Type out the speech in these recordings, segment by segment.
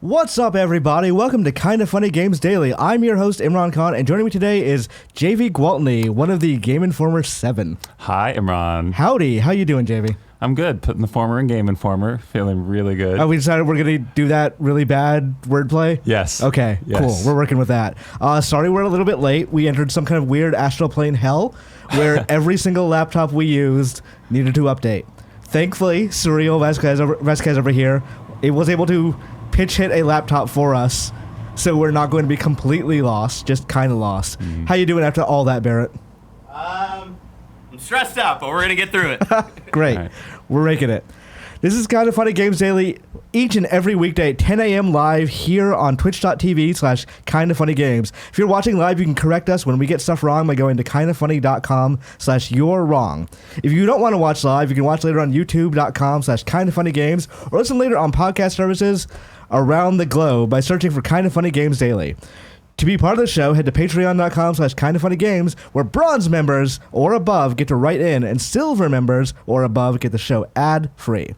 What's up, everybody? Welcome to Kinda Funny Games Daily. I'm your host, Imran Khan, and joining me today is Javy Gwaltney, one of the Game Informer 7. Hi, Imran. Howdy. How you doing, Javy? I'm good. Putting the former in Game Informer. Feeling really good. Oh, we decided we're going to do that really bad wordplay? Yes. Okay, yes. Cool. We're working with that. Sorry we're a little bit late. We entered some kind of weird astral plane hell where every single laptop we used needed to update. Thankfully, Surreal Vasquez over here, it was able to pitch hit a laptop for us, so we're not going to be completely lost, just kind of lost. How you doing after all that, Barrett? I'm stressed out, but we're going to get through it. Great. Right. We're making it. This is Kinda Funny Games Daily, each and every weekday at 10 a.m. live here on twitch.tv/kindafunnygames. If you're watching live, you can correct us when we get stuff wrong by going to kindafunny.com/you're-wrong. If you don't want to watch live, you can watch later on youtube.com/kindafunnygames or listen later on podcast services around the globe by searching for Kinda Funny Games Daily. To be part of the show, head to patreon.com/kindafunnygames, where bronze members or above get to write in, and silver members or above get the show ad-free.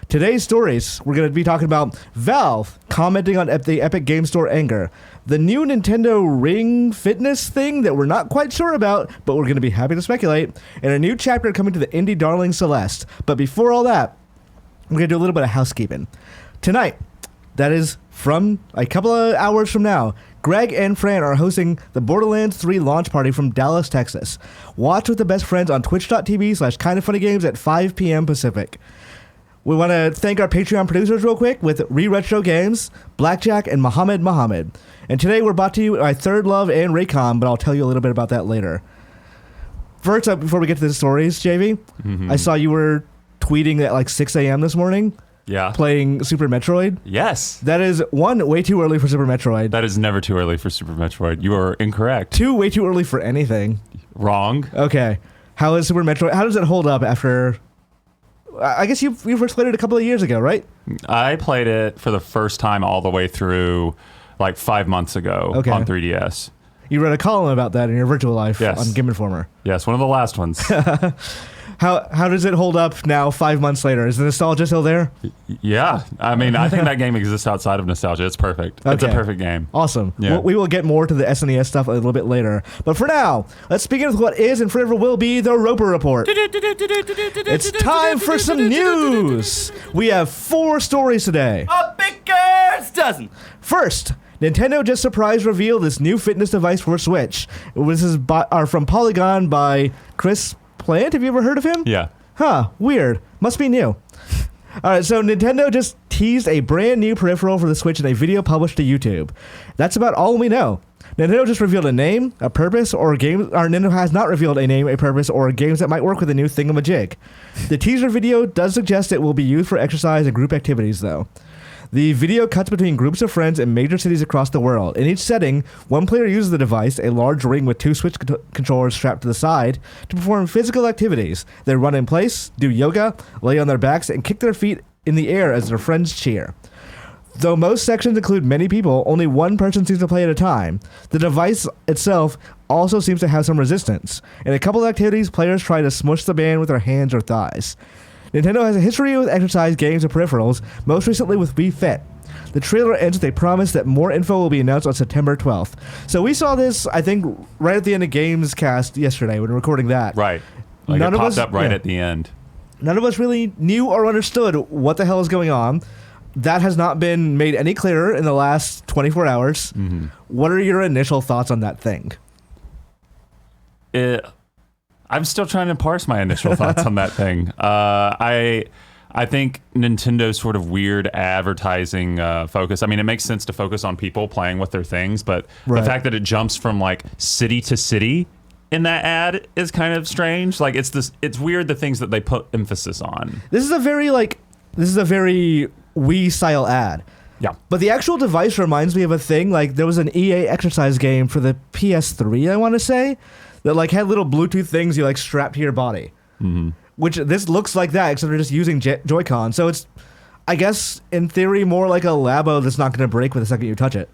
Today's stories, we're going to be talking about Valve commenting on the Epic Game Store anger, the new Nintendo Ring fitness thing that we're not quite sure about, but we're going to be happy to speculate, and a new chapter coming to the indie darling Celeste. But before all that, we're going to do a little bit of housekeeping. Tonight, that is from a couple of hours from now, Greg and Fran are hosting the Borderlands 3 launch party from Dallas, Texas. Watch with the best friends on twitch.tv/kindafunnygames at 5 p.m. Pacific. We want to thank our Patreon producers real quick with Retro Games, Blackjack, and Mohammed. And today we're brought to you by Thirdlove and Raycon, but I'll tell you a little bit about that later. First up, before we get to the stories, Javy, I saw you were tweeting at like 6 a.m. this morning. Yeah. Playing Super Metroid? Yes. That is, 1, way too early for Super Metroid. That is never too early for Super Metroid. You are incorrect. 2, way too early for anything. Wrong. Okay. How is Super Metroid? How does it hold up after... I guess you first played it a couple of years ago, right? I played it for the first time all the way through like 5 months ago on 3DS. You read a column about that in your virtual life on Game Informer. Yes, one of the last ones. How does it hold up now 5 months later? Is the nostalgia still there? Yeah. I mean, I think that game exists outside of nostalgia. It's perfect. Okay. It's a perfect game. Awesome. Yeah. We will get more to the SNES stuff a little bit later. But for now, let's begin with what is and forever will be the Roper Report. It's time for some news. We have 4 stories today. A baker's dozen. First, Nintendo just surprise revealed this new fitness device for Switch. This is from Polygon by Chris Plant. Have you ever heard of him? Yeah. Huh, weird. Must be new. Alright, so Nintendo just teased a brand new peripheral for the Switch in a video published to YouTube. That's about all we know. Nintendo just revealed a name, a purpose, or games. Or Nintendo has not revealed a name, a purpose, or games that might work with the new thingamajig. The teaser video does suggest it will be used for exercise and group activities, though. The video cuts between groups of friends in major cities across the world. In each setting, one player uses the device, a large ring with 2 Switch controllers strapped to the side, to perform physical activities. They run in place, do yoga, lay on their backs, and kick their feet in the air as their friends cheer. Though most sections include many people, only one person seems to play at a time. The device itself also seems to have some resistance. In a couple of activities, players try to smush the band with their hands or thighs. Nintendo has a history with exercise games and peripherals, most recently with Wii Fit. The trailer ends with a promise that more info will be announced on September 12th. So we saw this, I think, right at the end of Gamescast yesterday when recording that. Right. Like it popped up right at the end. None of us really knew or understood what the hell is going on. That has not been made any clearer in the last 24 hours. Mm-hmm. What are your initial thoughts on that thing? I'm still trying to parse my initial thoughts on that thing. I think Nintendo's sort of weird advertising focus. I mean, it makes sense to focus on people playing with their things, but the fact that it jumps from like city to city in that ad is kind of strange. Like it's weird the things that they put emphasis on. This is a very Wii style ad. Yeah. But the actual device reminds me of a thing, like there was an EA exercise game for the PS3, I want to say, that like had little Bluetooth things you like strap to your body. Mm-hmm. Which this looks like that, except they're just using Joy-Con. So it's, I guess, in theory, more like a Labo that's not going to break with the second you touch it.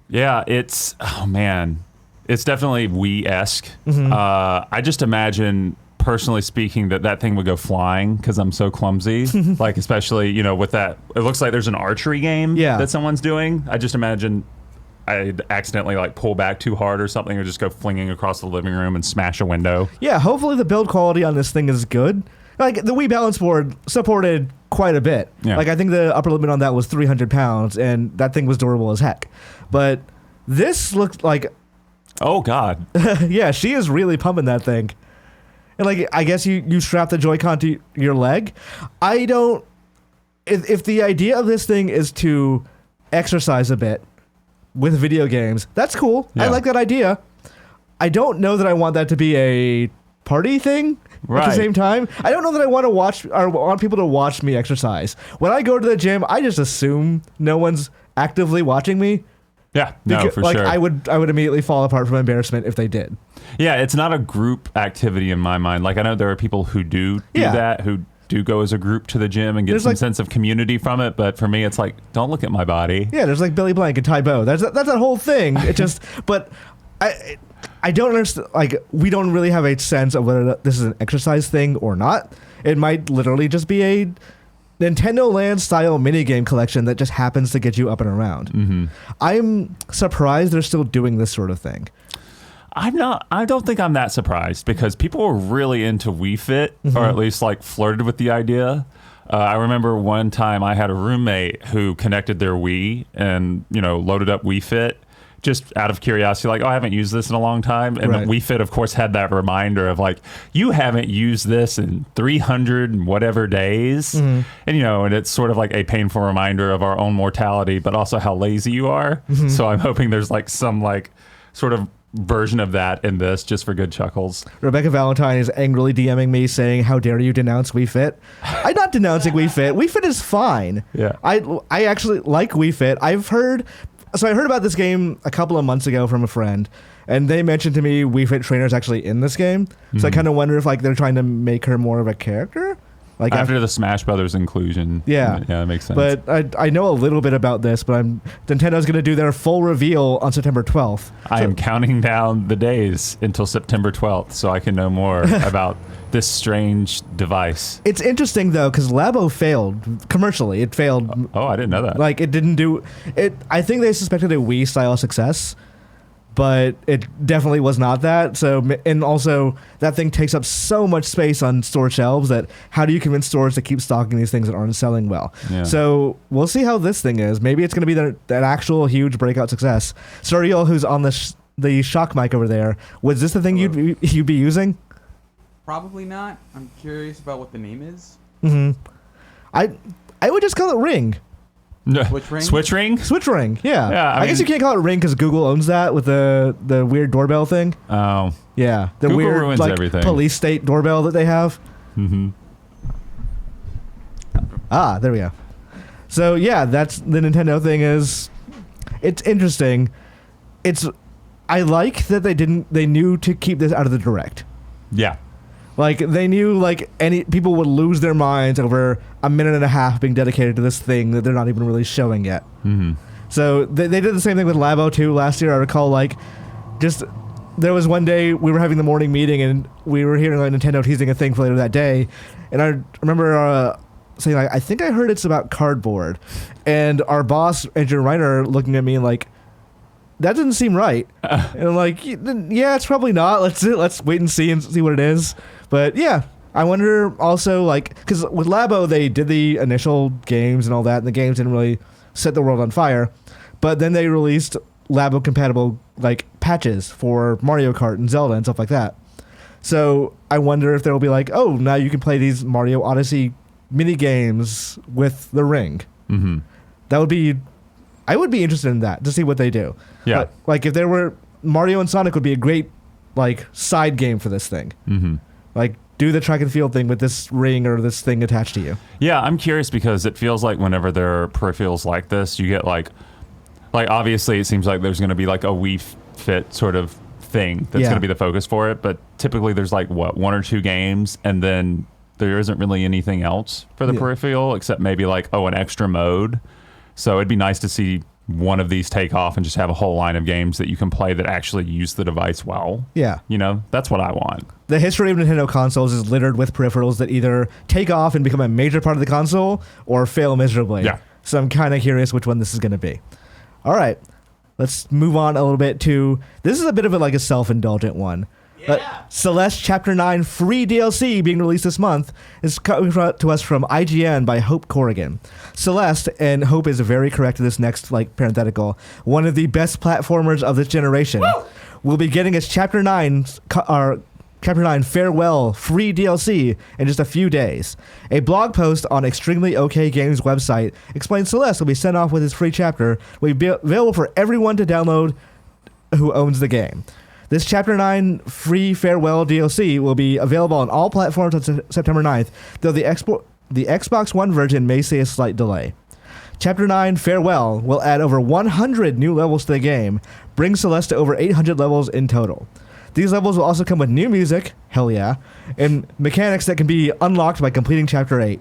Yeah, it's definitely Wii-esque. Mm-hmm. I just imagine personally speaking, that thing would go flying because I'm so clumsy. Like, especially, with that, it looks like there's an archery game that someone's doing. I just imagine I'd accidentally like pull back too hard or something, or just go flinging across the living room and smash a window. Yeah, hopefully the build quality on this thing is good. Like, the Wii balance board supported quite a bit. Yeah. Like, I think the upper limit on that was 300 pounds, and that thing was durable as heck. But this looked like... Oh, God. Yeah, she is really pumping that thing. And, like, I guess you strap the Joy-Con to your leg. I don't... If the idea of this thing is to exercise a bit with video games, that's cool. Yeah. I like that idea. I don't know that I want that to be a party thing. Right. At the same time, I don't know that I want to watch or want people to watch me exercise. When I go to the gym, I just assume no one's actively watching me. Yeah, no, for sure. I would immediately fall apart from embarrassment if they did. Yeah, it's not a group activity in my mind. Like, I know there are people who do that, who do go as a group to the gym and get some sense of community from it. But for me, it's like, don't look at my body. Yeah, there's like Billy Blank and Ty Bo. That's that whole thing. It just, but I don't understand. Like, we don't really have a sense of whether this is an exercise thing or not. It might literally just be a Nintendo Land style minigame collection that just happens to get you up and around. Mm-hmm. I'm surprised they're still doing this sort of thing. I don't think I'm that surprised, because people were really into Wii Fit, or at least like flirted with the idea. I remember one time I had a roommate who connected their Wii and, loaded up Wii Fit just out of curiosity, like, I haven't used this in a long time. And the Wii Fit, of course, had that reminder of like, you haven't used this in 300 and whatever days. Mm-hmm. And, and it's sort of like a painful reminder of our own mortality, but also how lazy you are. Mm-hmm. So I'm hoping there's like some like sort of version of that in this, just for good chuckles. Rebecca Valentine is angrily DMing me saying, how dare you denounce Wii Fit? I'm not denouncing Wii Fit. Wii Fit is fine. Yeah. I actually like Wii Fit. I heard about this game a couple of months ago from a friend, and they mentioned to me Wii Fit Trainer is actually in this game. Mm-hmm. So I kind of wonder if like they're trying to make her more of a character. Like after the Smash Brothers inclusion. Yeah. Yeah, that makes sense. But I know a little bit about this, but Nintendo's going to do their full reveal on September 12th. I am counting down the days until September 12th so I can know more about this strange device. It's interesting, though, because Labo failed commercially. It failed. Oh, I didn't know that. Like, it didn't do it. I think they suspected a Wii-style success, but it definitely was not that. So, and also, that thing takes up so much space on store shelves that how do you convince stores to keep stocking these things that aren't selling well? Yeah. So, we'll see how this thing is. Maybe it's going to be that actual huge breakout success. Suriel, who's on the shock mic over there, was this the thing you'd be using? Probably not. I'm curious about what the name is. Mm-hmm. I would just call it Ring. Switch Ring? Switch Ring? Switch Ring, yeah. I guess you can't call it Ring because Google owns that with the weird doorbell thing. Oh. Yeah. The Google weird ruins everything. Police state doorbell that they have. Mm-hmm. Ah, there we go. So, yeah, that's the Nintendo thing is... It's interesting. I like that they knew to keep this out of the Direct. Yeah. Like, they knew, like, people would lose their minds over a minute and a half being dedicated to this thing that they're not even really showing yet. Mm-hmm. So, they did the same thing with Labo, too, last year. I recall, like, there was one day we were having the morning meeting, and we were hearing, like, Nintendo teasing a thing for later that day. And I remember saying, like, I think I heard it's about cardboard. And our boss, Andrew Reiner, looking at me like, that doesn't seem right. And I'm like, yeah, it's probably not. Let's wait and see what it is. But yeah, I wonder also, like, because with Labo, they did the initial games and all that, and the games didn't really set the world on fire. But then they released Labo compatible, like, patches for Mario Kart and Zelda and stuff like that. So I wonder if there will be like, oh, now you can play these Mario Odyssey mini games with the Ring. Mm-hmm. I would be interested in that to see what they do. Yeah. But, like, if there were Mario and Sonic would be a great, like, side game for this thing. Mm-hmm. Like, do the track and field thing with this ring or this thing attached to you. Yeah, I'm curious because it feels like whenever there are peripherals like this, you get like obviously it seems like there's going to be like a Wii Fit sort of thing that's going to be the focus for it. But typically there's like one or two games, and then there isn't really anything else for the peripheral except maybe like an extra mode. So it'd be nice to see one of these take off and just have a whole line of games that you can play that actually use the device well. Yeah. You know, that's what I want. The history of Nintendo consoles is littered with peripherals that either take off and become a major part of the console or fail miserably. Yeah. So I'm kind of curious which one this is going to be. All right. Let's move on a little bit to... This is a bit of a self-indulgent one. Yeah. Celeste Chapter 9 free DLC being released this month is coming to us from IGN by Hope Corrigan. Celeste, and Hope is very correct in this next parenthetical, one of the best platformers of this generation, will be getting its Chapter 9 farewell free DLC in just a few days. A blog post on Extremely OK Games website explains Celeste will be sent off with its free chapter, will be available for everyone to download who owns the game. This Chapter 9 free farewell DLC will be available on all platforms on September 9th, though the Xbox One version may see a slight delay. Chapter 9 Farewell will add over 100 new levels to the game, bring Celeste to over 800 levels in total. These levels will also come with new music, hell yeah, and mechanics that can be unlocked by completing Chapter 8.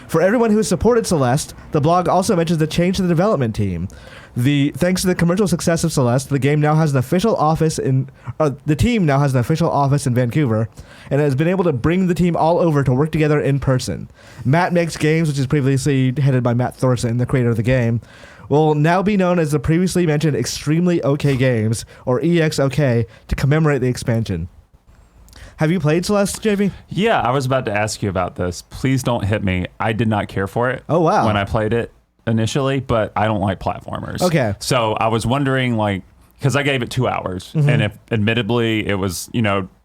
For everyone who has supported Celeste, the blog also mentions the change to the development team. Thanks to the commercial success of Celeste, the game now has an official office the team now has an official office in Vancouver, and has been able to bring the team all over to work together in person. Matt Makes Games, which is previously headed by Matt Thorson, the creator of the game, will now be known as the previously mentioned Extremely OK Games, or EXOK, to commemorate the expansion. Have you played Celeste, JV? Yeah, I was about to ask you about this. Please don't hit me. I did not care for it. Oh, wow. When I played it initially, but I don't like platformers. Okay. So I was wondering, because I gave it 2 hours, and if admittedly it was,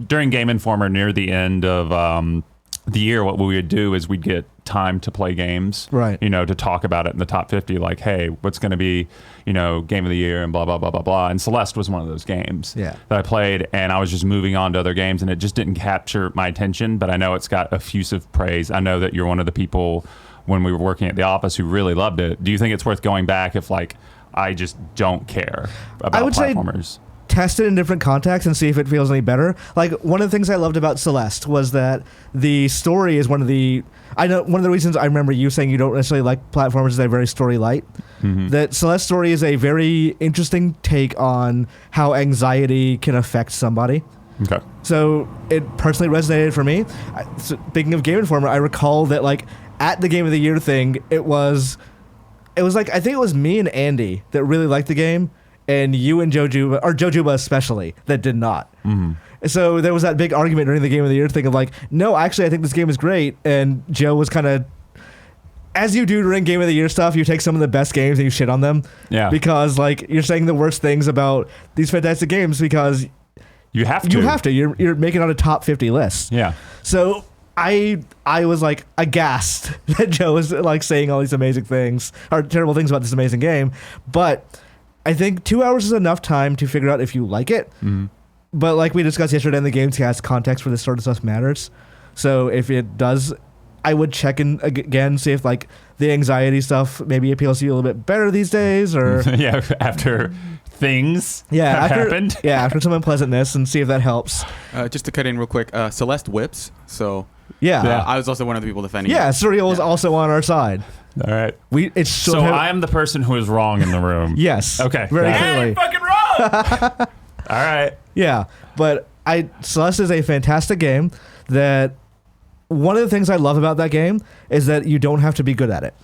during Game Informer near the end of the year, what we would do is we'd get time to play games, right? To talk about it in the top 50, like, hey, what's going to be, game of the year and blah, blah, blah, blah, blah. And Celeste was one of those games that I played, and I was just moving on to other games, and it just didn't capture my attention, but I know it's got effusive praise. I know that you're one of the people when we were working at the office who really loved it. Do you think it's worth going back if, I just don't care about platformers? Test it in different contexts and see if it feels any better. One of the things I loved about Celeste was that the story is one of the reasons I remember you saying you don't necessarily like platformers is they're very story light. That Celeste story is a very interesting take on how anxiety can affect somebody. Okay. So it personally resonated for me. Speaking of Game Informer, I recall that at the Game of the Year thing, it was I think it was me and Andy that really liked the game, and you and Jojuba especially, that did not. So there was that big argument during the Game of the Year thing of no, actually I think this game is great, and Joe was kind of, as you do during Game of the Year stuff, you take some of the best games and you shit on them. Yeah. Because you're saying the worst things about these fantastic games because you have to. You're making it on a top 50 list. Yeah. So I was aghast that Joe was saying all these amazing things or terrible things about this amazing game, but I think 2 hours is enough time to figure out if you like it. But like we discussed yesterday in the Gamescast, context for this sort of stuff matters. So if it does, I would check in again, see if the anxiety stuff maybe appeals to you a little bit better these days, or after things have happened. After some unpleasantness, and see if that helps. Just to cut in real quick, Celeste whips, so I was also one of the people defending. Yeah, Surreal was also on our side. All right. So I am the person who is wrong in the room. Yes. Okay. Very clearly. Fucking wrong. All right. Yeah, but Celeste is a fantastic game. That one of the things I love about that game is that you don't have to be good at it.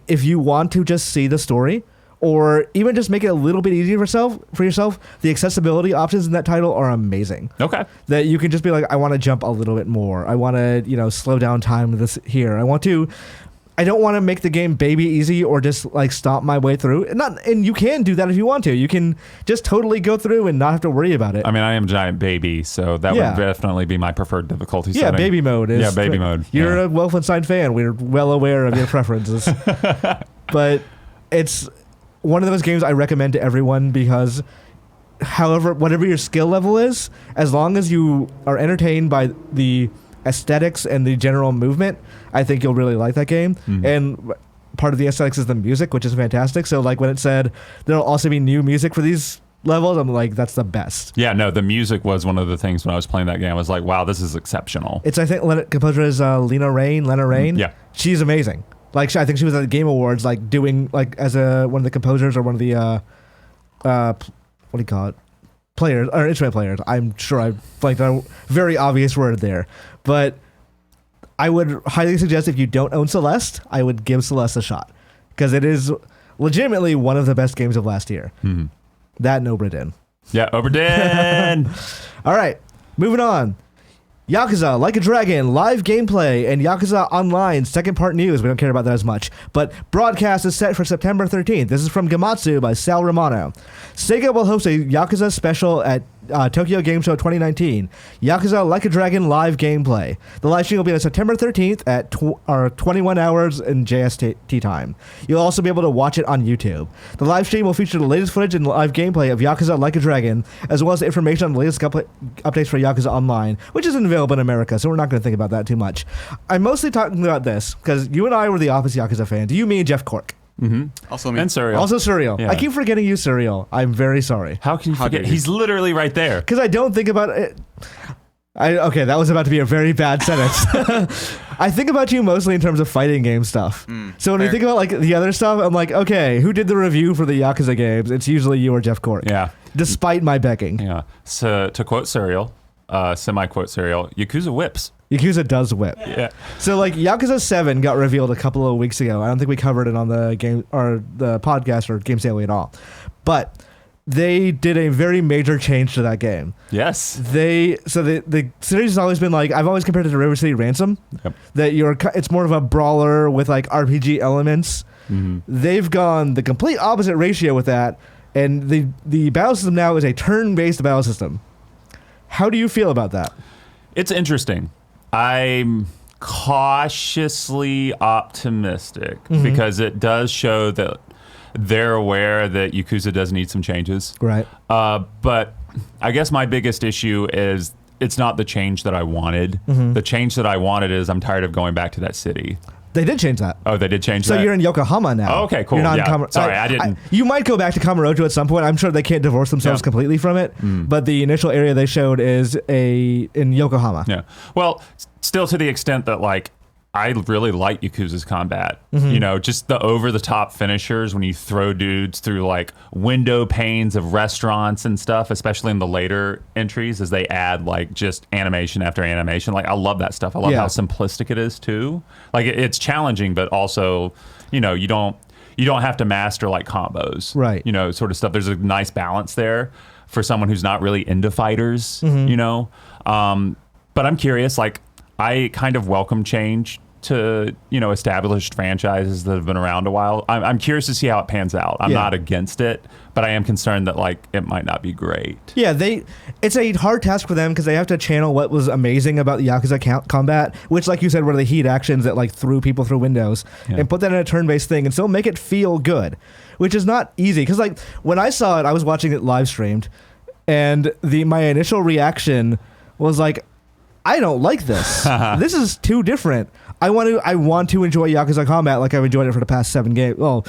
If you want to just see the story, or even just make it a little bit easier for yourself, the accessibility options in that title are amazing. Okay. That you can just be I want to jump a little bit more. I want to, slow down time with this here. I don't want to make the game baby easy or just stomp my way through. And you can do that if you want to. You can just totally go through and not have to worry about it. I mean, I am a giant baby, so that would definitely be my preferred difficulty setting. Yeah, baby mode is. Yeah, baby mode. You're a Wolfenstein fan. We're well aware of your preferences. But it's one of those games I recommend to everyone because whatever your skill level is, as long as you are entertained by the aesthetics and the general movement, I think you'll really like that game. And part of the aesthetics is the music, which is fantastic. So when it said there'll also be new music for these levels, I'm that's the best. Yeah, no, the music was one of the things when I was playing that game. I was wow, this is exceptional. It's, I think, composer is Lena Raine. Yeah. She's amazing. Like I think she was at the Game Awards, like doing like as one of the composers or one of the what do you call it? Players or instrument players. I'm sure I like a very obvious word there, but I would highly suggest if you don't own Celeste, I would give Celeste a shot because it is legitimately one of the best games of last year. Mm-hmm. That and Oberdin. Yeah, Oberdin. All right, moving on. Yakuza Like a Dragon live gameplay and Yakuza Online second part news. We don't care about that as much. But broadcast is set for September 13th. This is from Camacho by Sal Romano. Sega will host a Yakuza special at Tokyo Game Show 2019. Yakuza Like a Dragon live gameplay. The live stream will be on September 13th at 21 hours in JST time. You'll also be able to watch it on YouTube. The live stream will feature the latest footage and live gameplay of Yakuza Like a Dragon, as well as information on the latest updates for Yakuza Online, which isn't available in America, so we're not going to think about that too much. I'm mostly talking about this because you and I were the Office Yakuza fans. You, me, and Jeff Cork. Mm-hmm. Also me. And Surreal. Also Surreal. Yeah. I keep forgetting you, Surreal. I'm very sorry. How can you forget? dare you. He's literally right there. Because I don't think about it. Okay, that was about to be a very bad sentence. I think about you mostly in terms of fighting game stuff. So when we fair. think about like the other stuff, I'm like, okay, who did the review for the Yakuza games? It's usually you or Jeff Cork. Yeah. Despite my begging. Yeah. So to quote Surreal, semi-quote Surreal, Yakuza whips. Yakuza does whip. Yeah. So like Yakuza 7 got revealed a couple of weeks ago. I don't think we covered it on the game or the podcast or Games Daily at all. But they did a very major change to that game. Yes. The series has always been like, I've always compared it to River City Ransom. Yep. That it's more of a brawler with like RPG elements. Mm-hmm. They've gone the complete opposite ratio with that, and the battle system now is a turn-based battle system. How do you feel about that? It's interesting. I'm cautiously optimistic because it does show that they're aware that Yakuza does need some changes. Right. But I guess my biggest issue is it's not the change that I wanted. The change that I wanted is I'm tired of going back to that city. They did change that. Oh, they did change that? So you're in Yokohama now. Oh, okay, cool. You're not Yeah. in Sorry, I didn't. You might go back to Kamurocho at some point. I'm sure they can't divorce themselves Yeah. completely from it. But the initial area they showed is in Yokohama. Yeah. Well, still to the extent that like I really like Yakuza's combat. You know, just the over-the-top finishers when you throw dudes through like window panes of restaurants and stuff, especially in the later entries as they add like just animation after animation. Like I love that stuff. I love how simplistic it is too. Like it's challenging, but also, you know, you don't have to master like combos. Right. You know, sort of stuff. There's a nice balance there for someone who's not really into fighters, you know. But I'm curious, like I kind of welcome change to, you know, established franchises that have been around a while. I'm curious to see how it pans out. I'm not against it, but I am concerned that like it might not be great. Yeah, it's a hard task for them because they have to channel what was amazing about the Yakuza combat, which, like you said, were the heat actions that like threw people through windows, and put that in a turn-based thing and still make it feel good, which is not easy. Because like when I saw it, I was watching it live streamed, and my initial reaction was like, I don't like this. This is too different. I want to enjoy Yakuza combat like I've enjoyed it for the past 7 games. Well,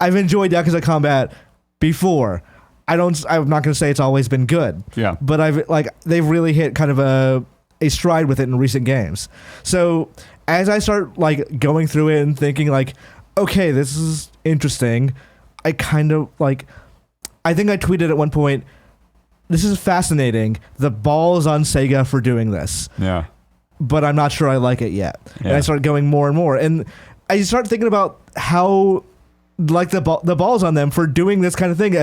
I've enjoyed Yakuza combat before. I'm not going to say it's always been good. Yeah. But they've really hit kind of a stride with it in recent games. So as I start like going through it and thinking like, okay, this is interesting, I kind of like, I think I tweeted at one point, this is fascinating. The ball's on Sega for doing this. Yeah. But I'm not sure I like it yet. Yeah. And I started going more and more. And I start thinking about how like the ball's on them for doing this kind of thing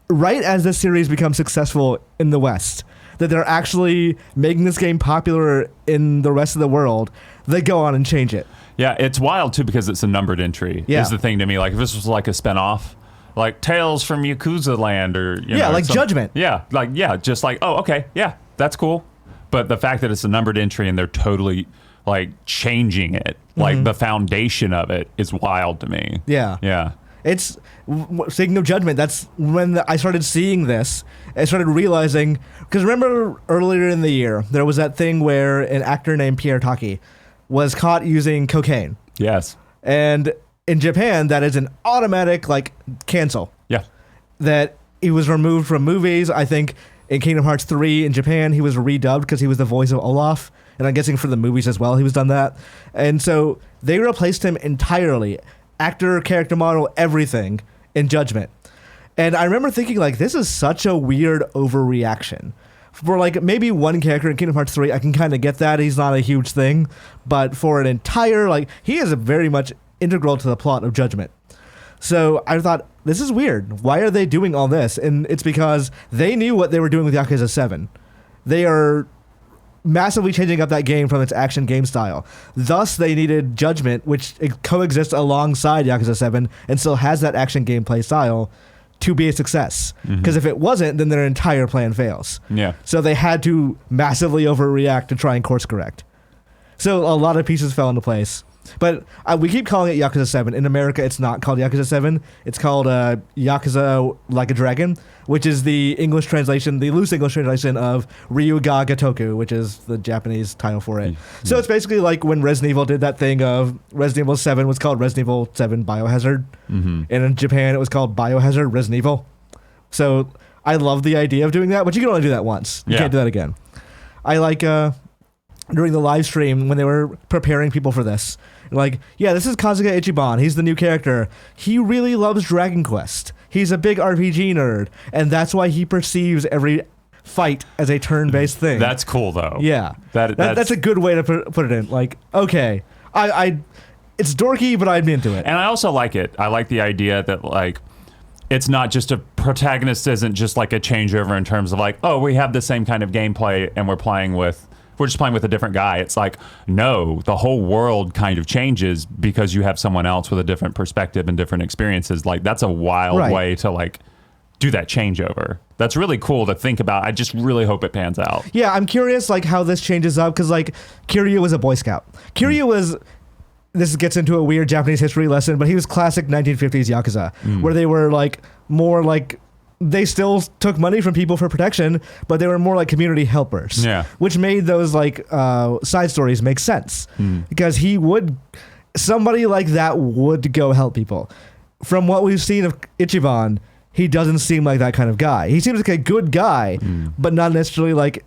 right as this series becomes successful in the West. That they're actually making this game popular in the rest of the world. They go on and change it. Yeah, it's wild too because it's a numbered entry. Yeah. Is the thing to me. Like if this was like a spinoff, like Tales from Yakuza Land or you know, like Judgment. Yeah, like just like oh okay yeah that's cool, but the fact that it's a numbered entry and they're totally like changing it, like the foundation of it is wild to me. Yeah. Yeah. It's speaking of Judgment. That's when I started seeing this. I started realizing because remember earlier in the year there was that thing where an actor named Pierre Taki was caught using cocaine. Yes. And in Japan, that is an automatic like cancel. Yeah. That he was removed from movies. I think in Kingdom Hearts 3 in Japan, he was redubbed because he was the voice of Olaf and I'm guessing for the movies as well he was done that. And so they replaced him entirely, actor, character model, everything, in Judgment. And I remember thinking, like, this is such a weird overreaction. For, like, maybe one character in Kingdom Hearts 3, I can kind of get that. He's not a huge thing. But for an entire, like, he is very much integral to the plot of Judgment. So I thought, this is weird. Why are they doing all this? And it's because they knew what they were doing with Yakuza 7. They are massively changing up that game from its action game style. Thus, they needed Judgment, which coexists alongside Yakuza 7 and still has that action gameplay style, to be a success. Because if it wasn't, then their entire plan fails. Yeah. So they had to massively overreact to try and course correct. So a lot of pieces fell into place. But we keep calling it Yakuza 7. In America, it's not called Yakuza 7. It's called Yakuza Like a Dragon, which is the English translation, the loose English translation of Ryuga Gotoku, which is the Japanese title for it. So it's basically like when Resident Evil did that thing of Resident Evil 7 was called Resident Evil 7 Biohazard. And in Japan, it was called Biohazard Resident Evil. So I love the idea of doing that, but you can only do that once. You can't do that again. I like... during the live stream when they were preparing people for this, like, yeah, this is Kazuga Ichiban. He's the new character. He really loves Dragon Quest. He's a big RPG nerd, and that's why he perceives every fight as a turn-based thing. That's cool, though. Yeah, that's a good way to put it in. Like, okay, I it's dorky, but I'm into it. And I also like it. I like the idea that, like, it's not just a protagonist isn't just like a changeover in terms of like, oh, we have the same kind of gameplay and we're just playing with a different guy. It's like, no, the whole world kind of changes because you have someone else with a different perspective and different experiences. Like, that's a wild way to, like, do that changeover. That's really cool to think about. I just really hope it pans out. Yeah, I'm curious, like, how this changes up, because, like, Kiryu was a Boy Scout. Kiryu was... This gets into a weird Japanese history lesson, but he was classic 1950s Yakuza, where they were, like, more, like... They still took money from people for protection, but they were more like community helpers. Yeah. Which made those like side stories make sense. Because somebody like that would go help people. From what we've seen of Ichiban, he doesn't seem like that kind of guy. He seems like a good guy, but not necessarily like,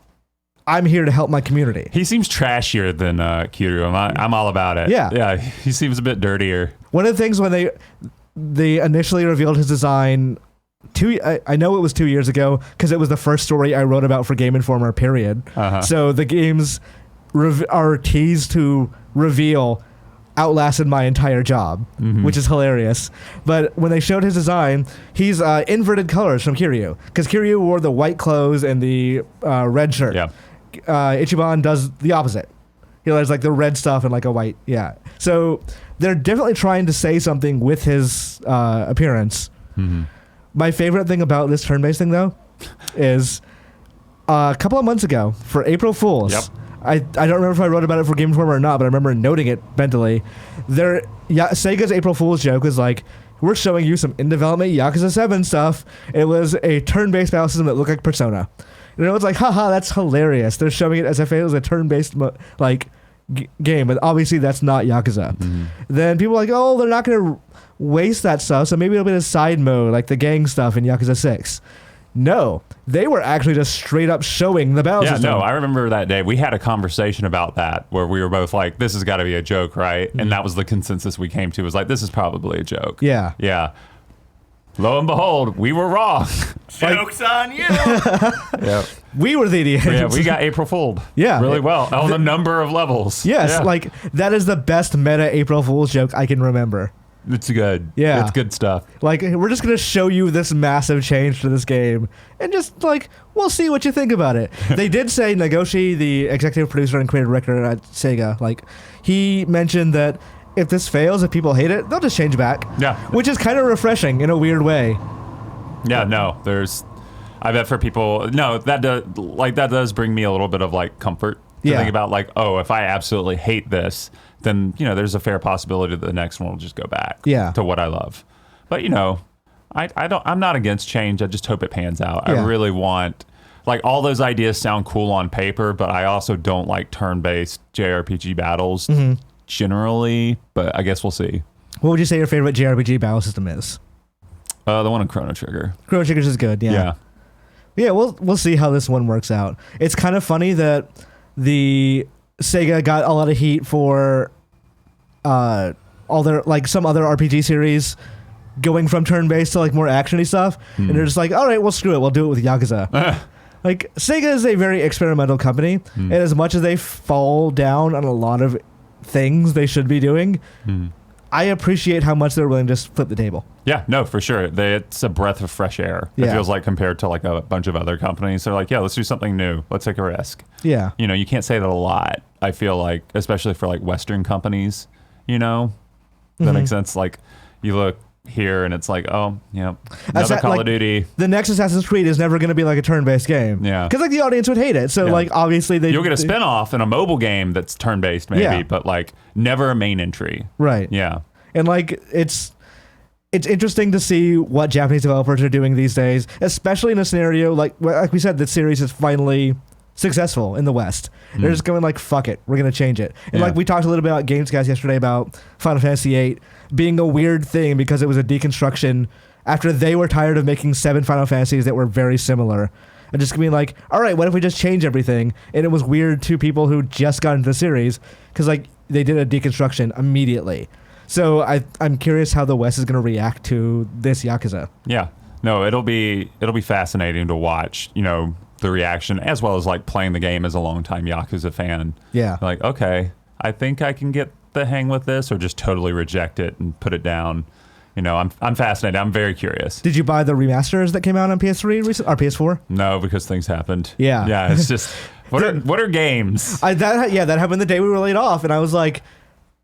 I'm here to help my community. He seems trashier than Kiryu. I'm all about it. Yeah. Yeah, he seems a bit dirtier. One of the things when they initially revealed his design... I know it was 2 years ago because it was the first story I wrote about for Game Informer, period. So the games are teased to reveal outlasted my entire job, which is hilarious. But when they showed his design, he's inverted colors from Kiryu, because Kiryu wore the white clothes and the red shirt. Yeah. Ichiban does the opposite. He wears like the red stuff and like a white. Yeah. So they're definitely trying to say something with his appearance. My favorite thing about this turn-based thing, though, is a couple of months ago for April Fools. Yep. I don't remember if I wrote about it for Game Informer or not, but I remember noting it mentally. Sega's April Fool's joke was like, we're showing you some in-development Yakuza 7 stuff. It was a turn-based battle system that looked like Persona. You know, it's like, haha, that's hilarious. They're showing it as if it was a turn-based game, but obviously that's not Yakuza. Then people are like, oh, they're not going to waste that stuff, so maybe it'll be a side mode like the gang stuff in Yakuza 6. No, they were actually just straight up showing the battle system. Yeah, no, I remember that day. We had a conversation about that where we were both like, this has got to be a joke, right? And that was the consensus we came to, was like, this is probably a joke. Yeah. Yeah. Lo and behold, we were wrong. Joke's on you. Yeah. We were the idiots. Yeah, we got April Fooled. Yeah. Really well. On a number of levels. Yes, yeah. Like, that is the best meta April Fool's joke I can remember. It's good. Yeah. It's good stuff. Like, we're just going to show you this massive change to this game, and just, like, we'll see what you think about it. They did say Nagoshi, the executive producer and creative director at Sega, like, he mentioned that if this fails, if people hate it, they'll just change back. Yeah. Which is kind of refreshing in a weird way. Yeah, no, I bet for people, that does bring me a little bit of, like, comfort to think about, like, oh, if I absolutely hate this, then, there's a fair possibility that the next one will just go back to what I love. But, I'm not against change. I just hope it pans out. Yeah. I really want, like, all those ideas sound cool on paper, but I also don't like turn-based JRPG battles generally, but I guess we'll see. What would you say your favorite JRPG battle system is? The one in Chrono Trigger. Chrono Trigger's is good, yeah. Yeah, we'll see how this one works out. It's kind of funny that the Sega got a lot of heat for all their like some other RPG series going from turn-based to like more actiony stuff, and they're just like, all right, well, screw it, we'll do it with Yakuza. Like, Sega is a very experimental company, and as much as they fall down on a lot of things they should be doing, I appreciate how much they're willing to just flip the table. Yeah, no, for sure. It's a breath of fresh air. It feels like compared to like a bunch of other companies. They're like, yeah, let's do something new. Let's take a risk. Yeah. You know, you can't say that a lot, I feel like, especially for like Western companies, you know? That makes sense. Like, you look here and it's like, oh, yeah, another Call of Duty. The next Assassin's Creed is never going to be like a turn-based game. Yeah. Because like the audience would hate it. So like obviously you'll get a spin-off in a mobile game that's turn-based maybe, but like never a main entry. Right. Yeah. And like it's interesting to see what Japanese developers are doing these days, especially in a scenario like we said, the series is finally successful in the West. They're just going like, fuck it, we're going to change it. And like we talked a little bit about Gamescast yesterday about Final Fantasy VIII being a weird thing because it was a deconstruction after they were tired of making 7 Final Fantasies that were very similar. And just being like, all right, what if we just change everything? And it was weird to people who just got into the series because like they did a deconstruction immediately. So I'm curious how the West is going to react to this Yakuza. Yeah. No, it'll be fascinating to watch, you know, the reaction as well as like playing the game as a longtime Yakuza fan. Yeah. Like, okay, I think I can get the hang with this, or just totally reject it and put it down. You know, I'm fascinated. I'm very curious. Did you buy the remasters that came out on PS3 recently or PS4? No, because things happened. Yeah. Yeah, it's just what are games? That happened the day we were laid off, and I was like,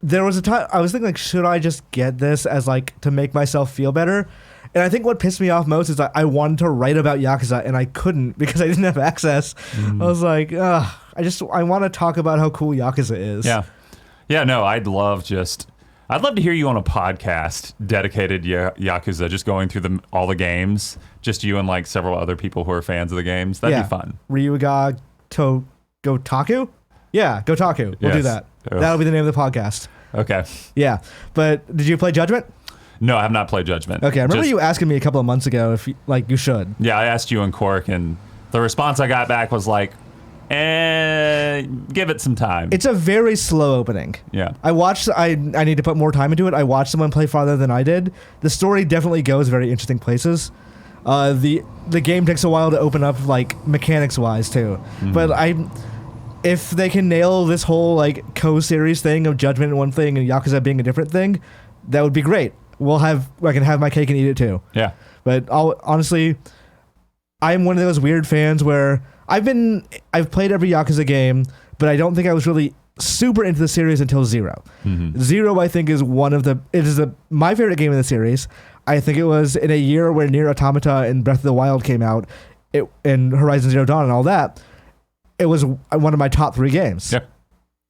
there was a time I was thinking like, should I just get this as like to make myself feel better? And I think what pissed me off most is that I wanted to write about Yakuza and I couldn't because I didn't have access. I was like, I want to talk about how cool Yakuza is. Yeah. Yeah, no, I'd love to hear you on a podcast dedicated to Yakuza, just going through all the games, just you and like several other people who are fans of the games. That'd be fun. Ryuga Gotaku? Yeah, Gotaku. We'll do that. Oh. That'll be the name of the podcast. Okay. Yeah. But did you play Judgment? No, I have not played Judgment. Okay, I remember you asking me a couple of months ago if you should. Yeah, I asked you and Cork, and the response I got back was like, give it some time. It's a very slow opening. Yeah. I need to put more time into it. I watched someone play farther than I did. The story definitely goes very interesting places. The game takes a while to open up, like, mechanics-wise, too. But if they can nail this whole, like, co-series thing of Judgment in one thing and Yakuza being a different thing, that would be great. I can have my cake and eat it too. Yeah. But honestly, I'm one of those weird fans where I've played every Yakuza game, but I don't think I was really super into the series until Zero. Zero, I think, is my favorite game in the series. I think it was in a year where Nier Automata and Breath of the Wild came out, and Horizon Zero Dawn and all that. It was one of my top 3 games. Yeah.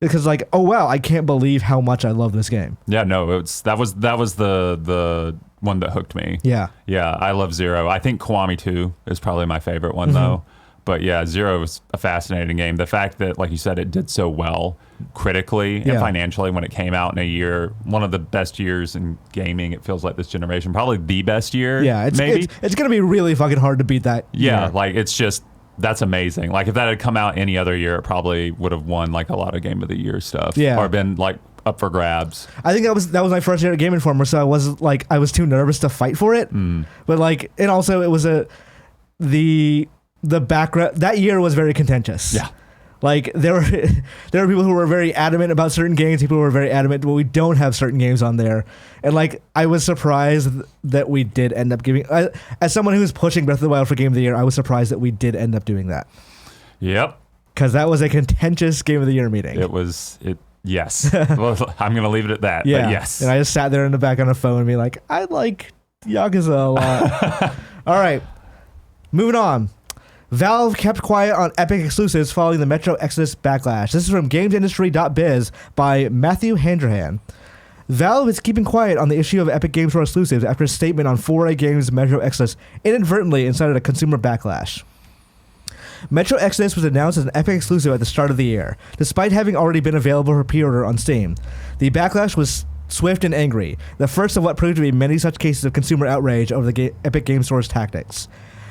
Because like, oh wow, I can't believe how much I love this game. Yeah, no, that was the one that hooked me. Yeah. Yeah, I love Zero. I think Kiwami 2 is probably my favorite one though. But yeah, Zero was a fascinating game. The fact that, like you said, it did so well critically and financially when it came out in a year, one of the best years in gaming, it feels like this generation. Probably the best year. Yeah, it's going to be really fucking hard to beat that year. Like it's just, that's amazing. Like if that had come out any other year, it probably would have won like a lot of Game of the Year stuff. Yeah. Or been like up for grabs. I think that was my first year at Game Informer, so I was too nervous to fight for it. But like, and also it was the background that year was very contentious. Yeah. Like there were people who were very adamant about certain games, people who were very adamant well, we don't have certain games on there. And like I was surprised that we did end up giving as someone who was pushing Breath of the Wild for Game of the Year, I was surprised that we did end up doing that. Yep. Because that was a contentious Game of the Year meeting. Yes. Well, I'm gonna leave it at that. Yeah. But yes. And I just sat there in the back on a phone and be like, I like Yakuza a lot. All right. Moving on. Valve kept quiet on Epic exclusives following the Metro Exodus backlash. This is from GamesIndustry.biz by Matthew Handrahan. Valve is keeping quiet on the issue of Epic Games Store exclusives after a statement on 4A Games' Metro Exodus inadvertently incited a consumer backlash. Metro Exodus was announced as an Epic exclusive at the start of the year, despite having already been available for pre-order on Steam. The backlash was swift and angry, the first of what proved to be many such cases of consumer outrage over the Epic Games Store's tactics.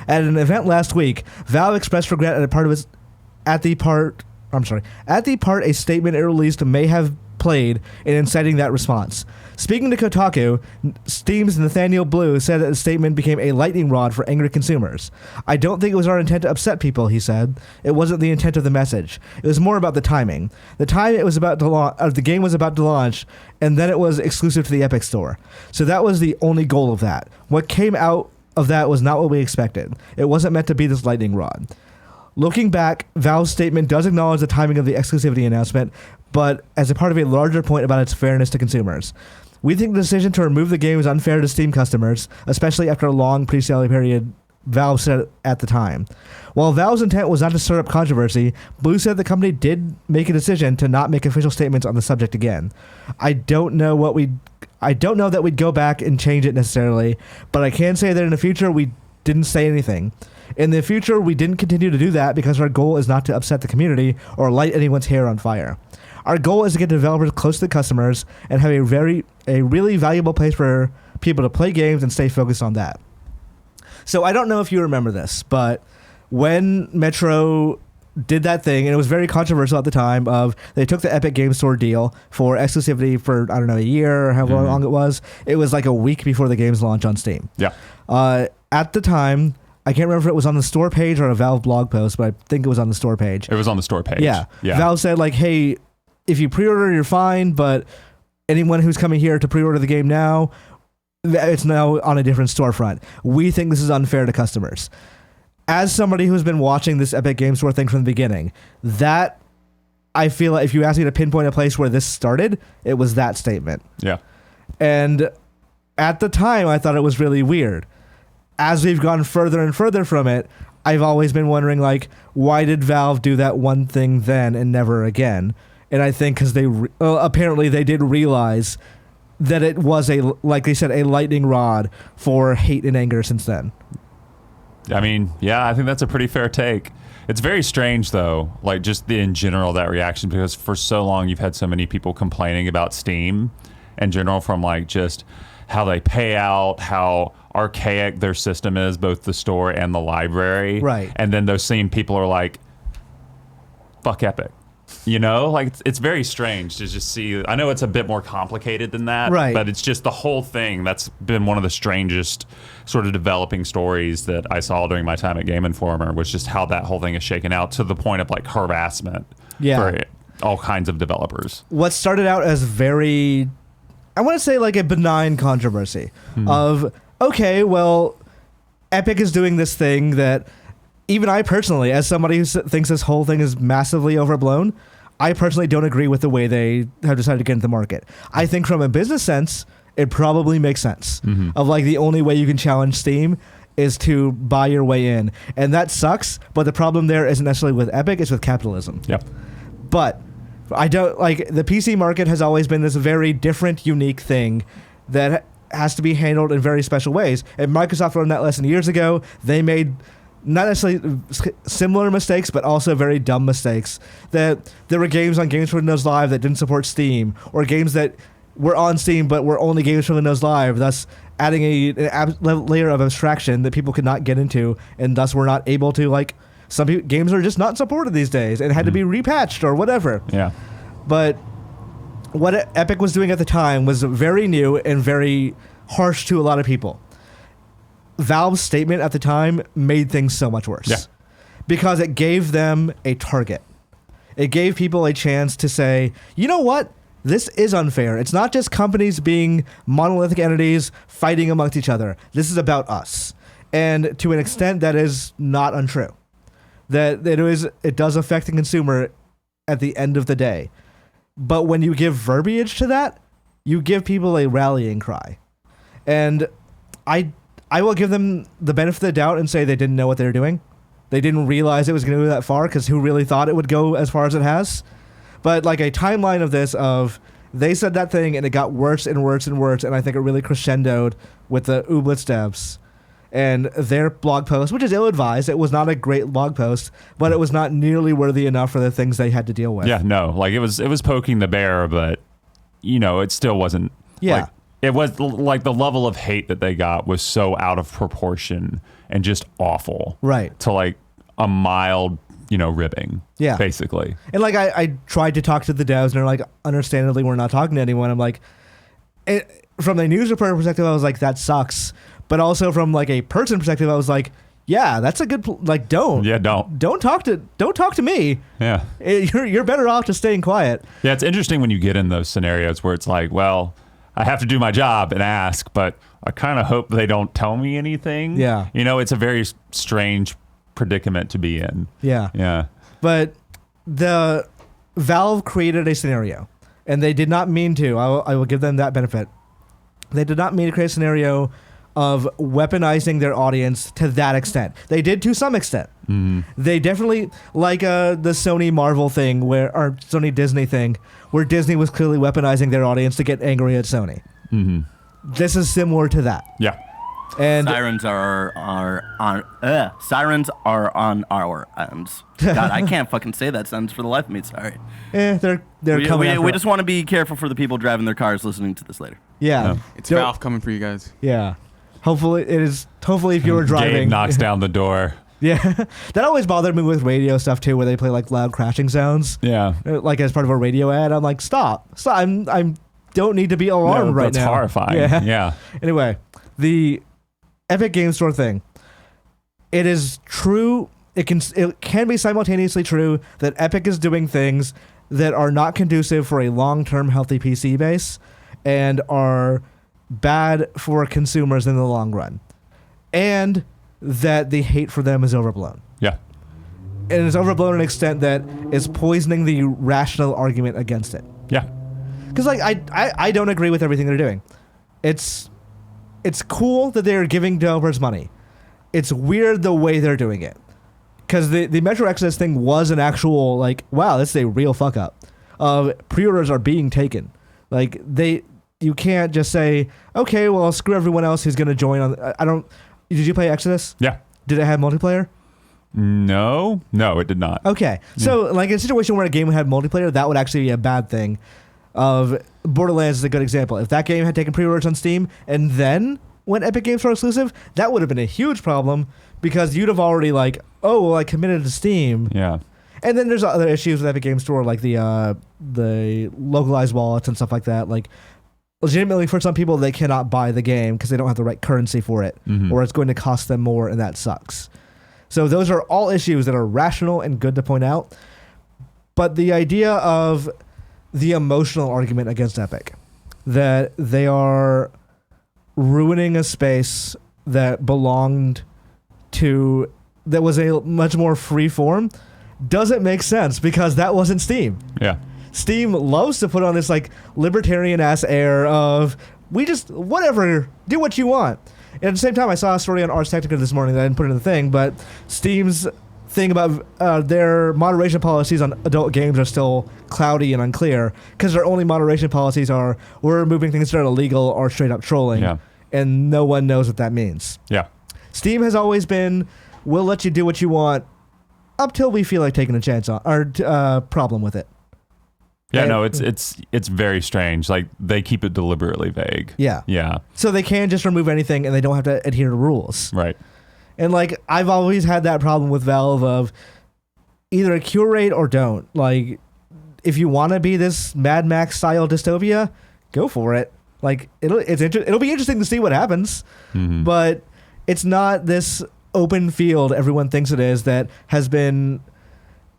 At an event last week, Valve expressed regret at the part at the part a statement it released may have played in inciting that response. Speaking to Kotaku, Steam's Nathaniel Blue said that the statement became a lightning rod for angry consumers. I don't think it was our intent to upset people, he said. It wasn't the intent of the message. It was more about the timing. The time it was about to the game was about to launch, and then it was exclusive to the Epic Store. So that was the only goal of that. What came out of that was not what we expected. It wasn't meant to be this lightning rod. Looking back, Valve's statement does acknowledge the timing of the exclusivity announcement, but as a part of a larger point about its fairness to consumers. We think the decision to remove the game is unfair to Steam customers, especially after a long pre-sale period, Valve said at the time. While Valve's intent was not to stir up controversy, Blue said the company did make a decision to not make official statements on the subject again. I don't know that we'd go back and change it necessarily, but I can say that in the future we didn't say anything. In the future, we didn't continue to do that because our goal is not to upset the community or light anyone's hair on fire. Our goal is to get developers close to the customers and have a really valuable place for people to play games and stay focused on that. So I don't know if you remember this, but when Metro did that thing, and it was very controversial at the time, of they took the Epic Game Store deal for exclusivity for, I don't know, a year or however long it was. It was like a week before the game's launch on Steam. Yeah. At the time, I can't remember if it was on the store page or a Valve blog post, but I think it was on the store page. It was on the store page. Yeah. Valve said, like, hey, if you pre-order, you're fine, but anyone who's coming here to pre-order the game now, it's now on a different storefront. We think this is unfair to customers. As somebody who's been watching this Epic Game Store thing from the beginning, that, I feel like if you ask me to pinpoint a place where this started, it was that statement. Yeah. And at the time, I thought it was really weird. As we've gone further and further from it, I've always been wondering, like, why did Valve do that one thing then and never again? And I think because apparently they did realize that it was like they said, a lightning rod for hate and anger since then. I mean, yeah, I think that's a pretty fair take. It's very strange, though, like just in general, that reaction, because for so long you've had so many people complaining about Steam in general, from like just how they pay out, how archaic their system is, both the store and the library. Right. And then those same people are like, fuck Epic. You know, like it's very strange to just see. I know it's a bit more complicated than that, right? But it's just the whole thing. That's been one of the strangest sort of developing stories that I saw during my time at Game Informer, was just how that whole thing is shaken out to the point of like harassment for all kinds of developers. What started out as very, I want to say like a benign controversy of, okay, well, Epic is doing this thing that even I personally, as somebody who thinks this whole thing is massively overblown, I personally don't agree with the way they have decided to get into the market. I think from a business sense, it probably makes sense. Of like the only way you can challenge Steam is to buy your way in. And that sucks, but the problem there isn't necessarily with Epic, it's with capitalism. Yep. But I don't, like, the PC market has always been this very different, unique thing that has to be handled in very special ways. And Microsoft learned that lesson years ago. They made not necessarily similar mistakes, but also very dumb mistakes. That there were games on Games for Windows Live that didn't support Steam, or games that were on Steam but were only Games for Windows Live, thus adding an layer of abstraction that people could not get into, and thus were not able to, like, some games are just not supported these days and had to be repatched or whatever. Yeah. But what Epic was doing at the time was very new and very harsh to a lot of people. Valve's statement at the time made things so much worse because it gave them a target. It gave people a chance to say, you know what? This is unfair. It's not just companies being monolithic entities fighting amongst each other. This is about us. And to an extent, that is not untrue. That it does affect the consumer at the end of the day. But when you give verbiage to that, you give people a rallying cry. And I will give them the benefit of the doubt and say they didn't know what they were doing. They didn't realize it was going to go that far, because who really thought it would go as far as it has? But like a timeline of this, of they said that thing and it got worse and worse and worse, and I think it really crescendoed with the Ooblets devs and their blog post, which is ill-advised. It was not a great blog post, but it was not nearly worthy enough for the things they had to deal with. Yeah, no, like it was poking the bear, but you know, it still wasn't. Yeah. Like, it was like the level of hate that they got was so out of proportion and just awful. Right. To like a mild ribbing. Yeah. Basically. And like I tried to talk to the devs, and they're like, understandably, we're not talking to anyone. I'm like, from the news reporter perspective, I was like, that sucks. But also from like a person perspective, I was like, yeah, that's a good don't talk to me. Yeah. You're better off just staying quiet. Yeah, it's interesting when you get in those scenarios where it's like, well, I have to do my job and ask, but I kind of hope they don't tell me anything. Yeah. It's a very strange predicament to be in. Yeah. Yeah. But the Valve created a scenario, and they did not mean to. I will give them that benefit. They did not mean to create a scenario of weaponizing their audience to that extent. They did to some extent. Mm-hmm. They definitely, like the Sony Marvel thing, or Sony Disney thing, where Disney was clearly weaponizing their audience to get angry at Sony. Mm-hmm. This is similar to that. Yeah. And sirens are on our ends. God, I can't fucking say that sentence for the life of me. Sorry. they're coming after we us. just want to be careful for the people driving their cars listening to this later. Yeah. It's Valve coming for you guys. Yeah. Hopefully if you were driving. Gabe knocks down the door. Yeah. That always bothered me with radio stuff too, where they play like loud crashing sounds. Yeah. Like as part of a radio ad. I'm like, stop. I'm don't need to be alarmed right that's now. Horrifying. Yeah. Anyway, the Epic Game Store thing. It is true. It can be simultaneously true that Epic is doing things that are not conducive for a long-term healthy PC base and are bad for consumers in the long run, and that the hate for them is overblown. Yeah. And it's overblown to an extent that is poisoning the rational argument against it. Yeah. Because like I don't agree with everything they're doing. It's cool that they're giving developers money. It's weird the way they're doing it. Because the Metro Exodus thing was an actual, like, wow, this is a real fuck up. Pre-orders are being taken. Like, you can't just say, okay, well, screw everyone else who's going to join on. Did you play Exodus? Yeah. Did it have multiplayer? No, it did not. Okay. So, like, in a situation where a game had multiplayer, that would actually be a bad thing. Borderlands is a good example. If that game had taken pre-orders on Steam and then went Epic Games Store exclusive, that would have been a huge problem because you'd have already like, oh, well, I committed to Steam. Yeah. And then there's other issues with Epic Games Store, like the localized wallets and stuff like that. Like, legitimately, for some people, they cannot buy the game because they don't have the right currency for it, or it's going to cost them more, and that sucks. So those are all issues that are rational and good to point out. But the idea of the emotional argument against Epic, that they are ruining a space that belonged to, that was a much more free form, doesn't make sense because that wasn't Steam. Yeah. Steam loves to put on this like libertarian ass air of we just whatever, do what you want. And at the same time, I saw a story on Ars Technica this morning that I didn't put in the thing, but Steam's thing about their moderation policies on adult games are still cloudy and unclear because their only moderation policies are we're removing things that are illegal or straight up trolling, and no one knows what that means. Yeah. Steam has always been, we'll let you do what you want up till we feel like taking a chance on or problem with it. Yeah, and, no, it's very strange. Like they keep it deliberately vague. Yeah. Yeah. So they can just remove anything and they don't have to adhere to rules. Right. And like I've always had that problem with Valve of either curate or don't. Like if you want to be this Mad Max style dystopia, go for it. Like it'll be interesting to see what happens. Mm-hmm. But it's not this open field everyone thinks it is that has been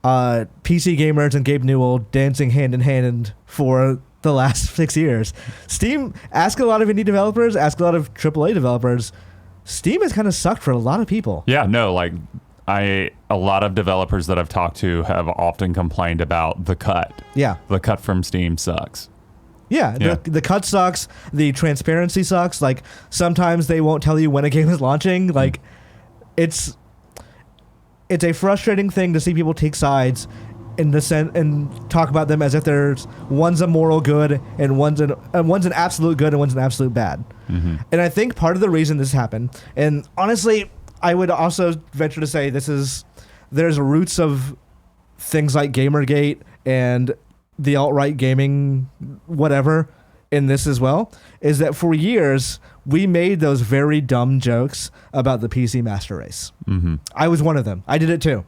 PC gamers and Gabe Newell dancing hand in hand for the last 6 years. Steam, ask a lot of indie developers, ask a lot of AAA developers. Steam has kind of sucked for a lot of people. Yeah, no, like a lot of developers that I've talked to have often complained about the cut. Yeah. The cut from Steam sucks. Yeah, Yeah. The cut sucks. The transparency sucks. Like sometimes they won't tell you when a game is launching. Like it's a frustrating thing to see people take sides in the and talk about them as if there's one's a moral good and one's an absolute good and one's an absolute bad. Mm-hmm. And I think part of the reason this happened, and honestly, I would also venture to say there's roots of things like Gamergate and the alt-right gaming whatever in this as well, is that for years we made those very dumb jokes about the PC master race. Mm-hmm. I was one of them. I did it too.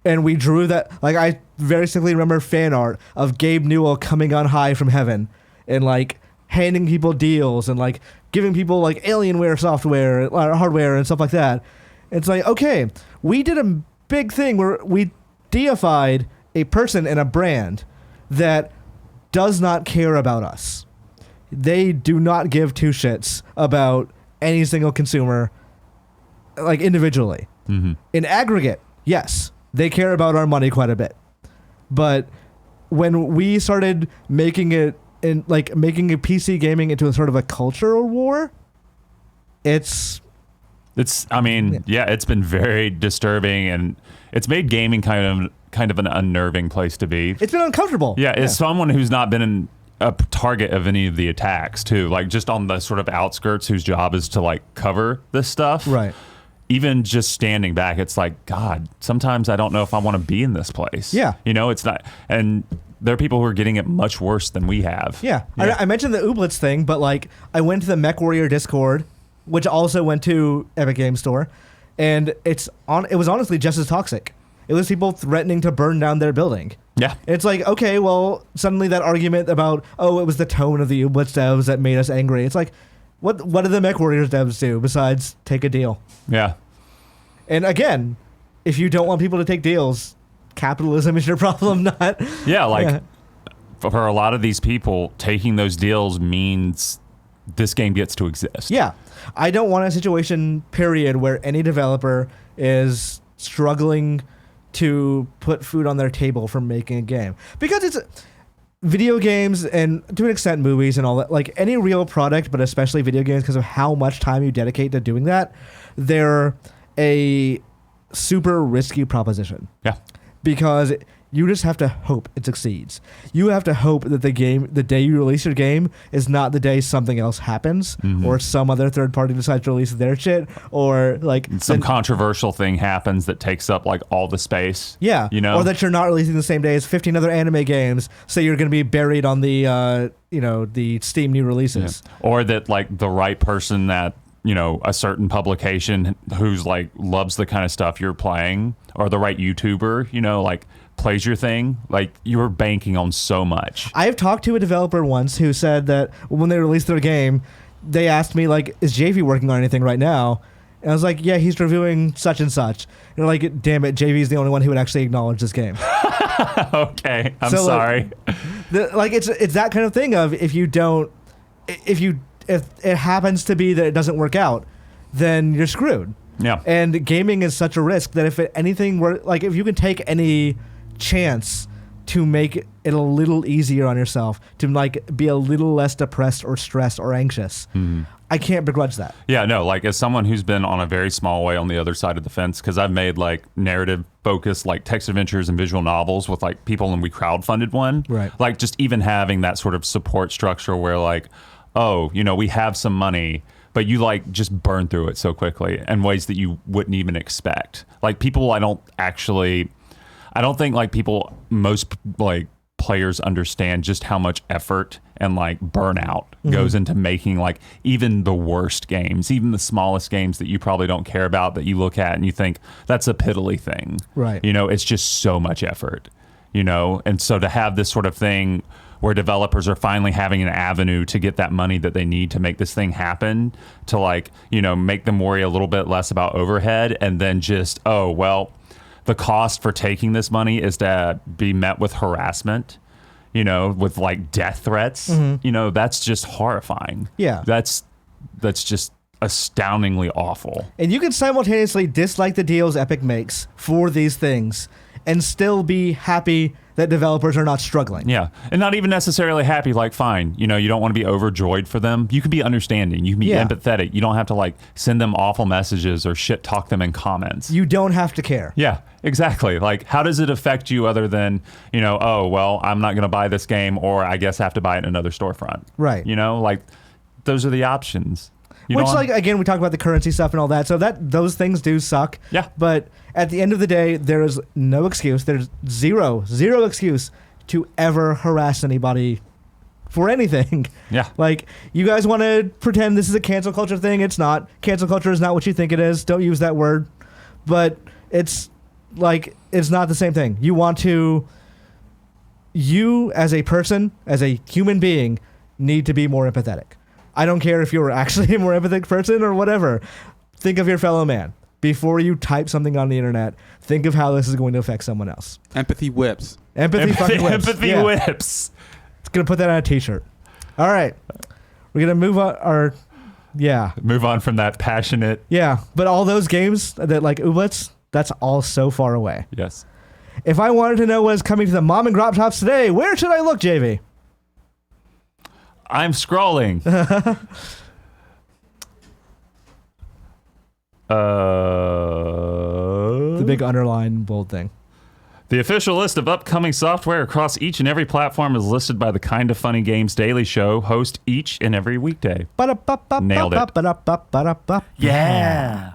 And we drew that, like, I very simply remember fan art of Gabe Newell coming on high from heaven and, like, handing people deals and, like, giving people, like, Alienware software, hardware and stuff like that. It's like, okay, we did a big thing where we deified a person and a brand that does not care about us. They do not give two shits about any single consumer, like, individually. Mm-hmm. In aggregate, yes, they care about our money quite a bit. But when we started making it in, like, making a PC gaming into a sort of a cultural war, it's it's been very disturbing, and it's made gaming kind of an unnerving place to be. been uncomfortable. Yeah, as someone who's not been a target of any of the attacks too, like just on the sort of outskirts whose job is to like cover this stuff. Right. Even just standing back, it's like, God, sometimes I don't know if I want to be in this place. Yeah. It's not, and there are people who are getting it much worse than we have. Yeah. I mentioned the Ooblets thing, but, like, I went to the MechWarrior Discord, which also went to Epic Games Store, and it was honestly just as toxic. It was people threatening to burn down their building. Yeah. It's like, okay, well, suddenly that argument about, oh, it was the tone of the Ooblets devs that made us angry. It's like, what did the MechWarrior devs do besides take a deal? Yeah. And again, if you don't want people to take deals, capitalism is your problem, not... Yeah, like, for a lot of these people, taking those deals means this game gets to exist. Yeah. I don't want a situation, period, where any developer is struggling to put food on their table from making a game. Because it's... Video games, and to an extent movies and all that, like any real product, but especially video games, because of how much time you dedicate to doing that, they're a super risky proposition. Yeah. Because you just have to hope it succeeds. You have to hope that the day you release your game is not the day something else happens, or some other third party decides to release their shit, or like some controversial thing happens that takes up like all the space. Yeah. Or that you're not releasing the same day as 15 other anime games, so you're going to be buried on the the Steam new releases. Yeah. Or that like the right person that a certain publication who's like loves the kind of stuff you're playing, or the right YouTuber, like plays your thing, like you're banking on so much. I have talked to a developer once who said that when they released their game, they asked me, like, is Javy working on anything right now? And I was like, yeah, he's reviewing such and such. And they're like, damn it, Javy's the only one who would actually acknowledge this game. Okay, I'm sorry. It's that kind of thing of if it happens to be that it doesn't work out, then you're screwed. Yeah. And gaming is such a risk that if anything were, like, if you can take any chance to make it a little easier on yourself, to like be a little less depressed or stressed or anxious, I can't begrudge that. Yeah, no, like as someone who's been on a very small way on the other side of the fence, because I've made like narrative focused like text adventures and visual novels with like people, and we crowdfunded one. Right. Like just even having that sort of support structure where like, oh, we have some money, but you like just burn through it so quickly in ways that you wouldn't even expect. Like people, I don't think like most like players understand just how much effort and like burnout goes into making like even the worst games, even the smallest games that you probably don't care about, that you look at and you think that's a piddly thing. Right. It's just so much effort, and so to have this sort of thing where developers are finally having an avenue to get that money that they need to make this thing happen, to like, make them worry a little bit less about overhead, and then just, oh, well, the cost for taking this money is to be met with harassment, with like death threats, that's just horrifying. Yeah. That's just astoundingly awful. And you can simultaneously dislike the deals Epic makes for these things and still be happy that developers are not struggling. Yeah. And not even necessarily happy, like, fine, you don't want to be overjoyed for them. You can be understanding. You can be empathetic. You don't have to, like, send them awful messages or shit talk them in comments. You don't have to care. Yeah, exactly. Like, how does it affect you other than, oh, well, I'm not going to buy this game, or I guess I have to buy it in another storefront. Right. Like, those are the options. Which, like, again, we talk about the currency stuff and all that, so those things do suck. Yeah. But at the end of the day, there is no excuse. There's zero excuse to ever harass anybody for anything. Yeah. Like, you guys want to pretend this is a cancel culture thing. It's not. Cancel culture is not what you think it is. Don't use that word. But it's like, it's not the same thing. You as a person, as a human being, need to be more empathetic. I don't care if you're actually a more empathetic person or whatever. Think of your fellow man. Before you type something on the internet, think of how this is going to affect someone else. Empathy whips. Empathy fucking whips. Empathy whips. It's going to put that on a t-shirt. All right. We're going to move on Move on from that passionate. Yeah, but all those games that like ooblets, that's all so far away. Yes. If I wanted to know what is coming to the mom and grop shops today, where should I look, JV? I'm scrolling. The big underline bold thing. The official list of upcoming software across each and every platform is listed by the Kinda Funny Games Daily Show host each and every weekday. Nailed it. Yeah.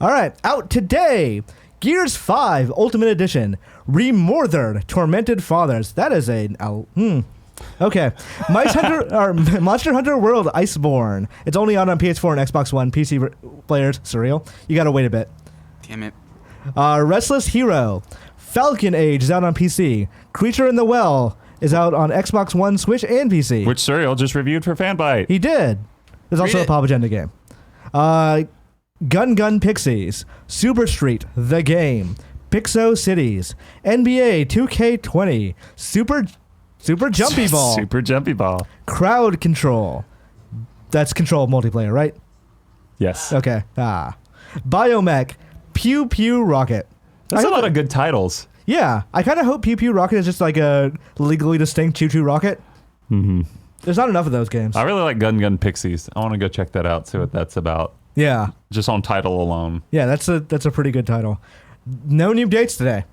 All right, out today. Gears 5 Ultimate Edition, Remorthered Tormented Fathers. That is okay. Monster Hunter World Iceborne. It's only out on PS4 and Xbox One. PC players, surreal. You gotta wait a bit. Damn it. Restless Hero. Falcon Age is out on PC. Creature in the Well is out on Xbox One, Switch, and PC. Which Serial just reviewed for Fanbyte. He did. There's also a Papagenda game. Gun Pixies, Super Street, The Game, Pixo Cities, NBA 2K20, Super Jumpy Ball, Super Jumpy Ball, Crowd Control. That's Control multiplayer, right? Yes. Okay. Biomech, Pew Pew Rocket. That's a lot of good titles. Yeah, I kind of hope Pew Pew Rocket is just like a legally distinct Choo Choo Rocket. Mm-hmm. There's not enough of those games. I really like Gun Pixies. I want to go check that out, see what that's about. Yeah. Just on title alone. Yeah, that's a pretty good title. No new dates today.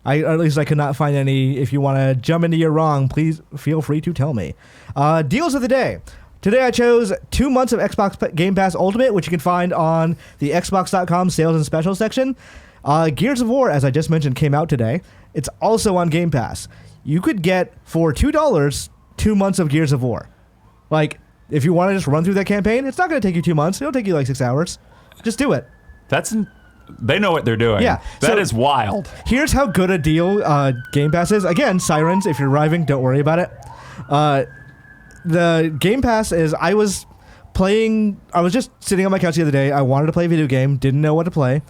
Or at least I could not find any. If you want to jump into your wrong, please feel free to tell me. Deals of the day. Today I chose 2 months of Xbox Game Pass Ultimate, which you can find on the Xbox.com sales and specials section. Gears of War, as I just mentioned, came out today. It's also on Game Pass. You could get, for $2, 2 months of Gears of War. Like, if you want to just run through that campaign, it's not going to take you 2 months. It'll take you like 6 hours. Just do it. They know what they're doing. Yeah. That is wild. Here's how good a deal Game Pass is. Again, sirens, if you're arriving, don't worry about it. The Game Pass is, I was just sitting on my couch the other day. I wanted to play a video game, didn't know what to play.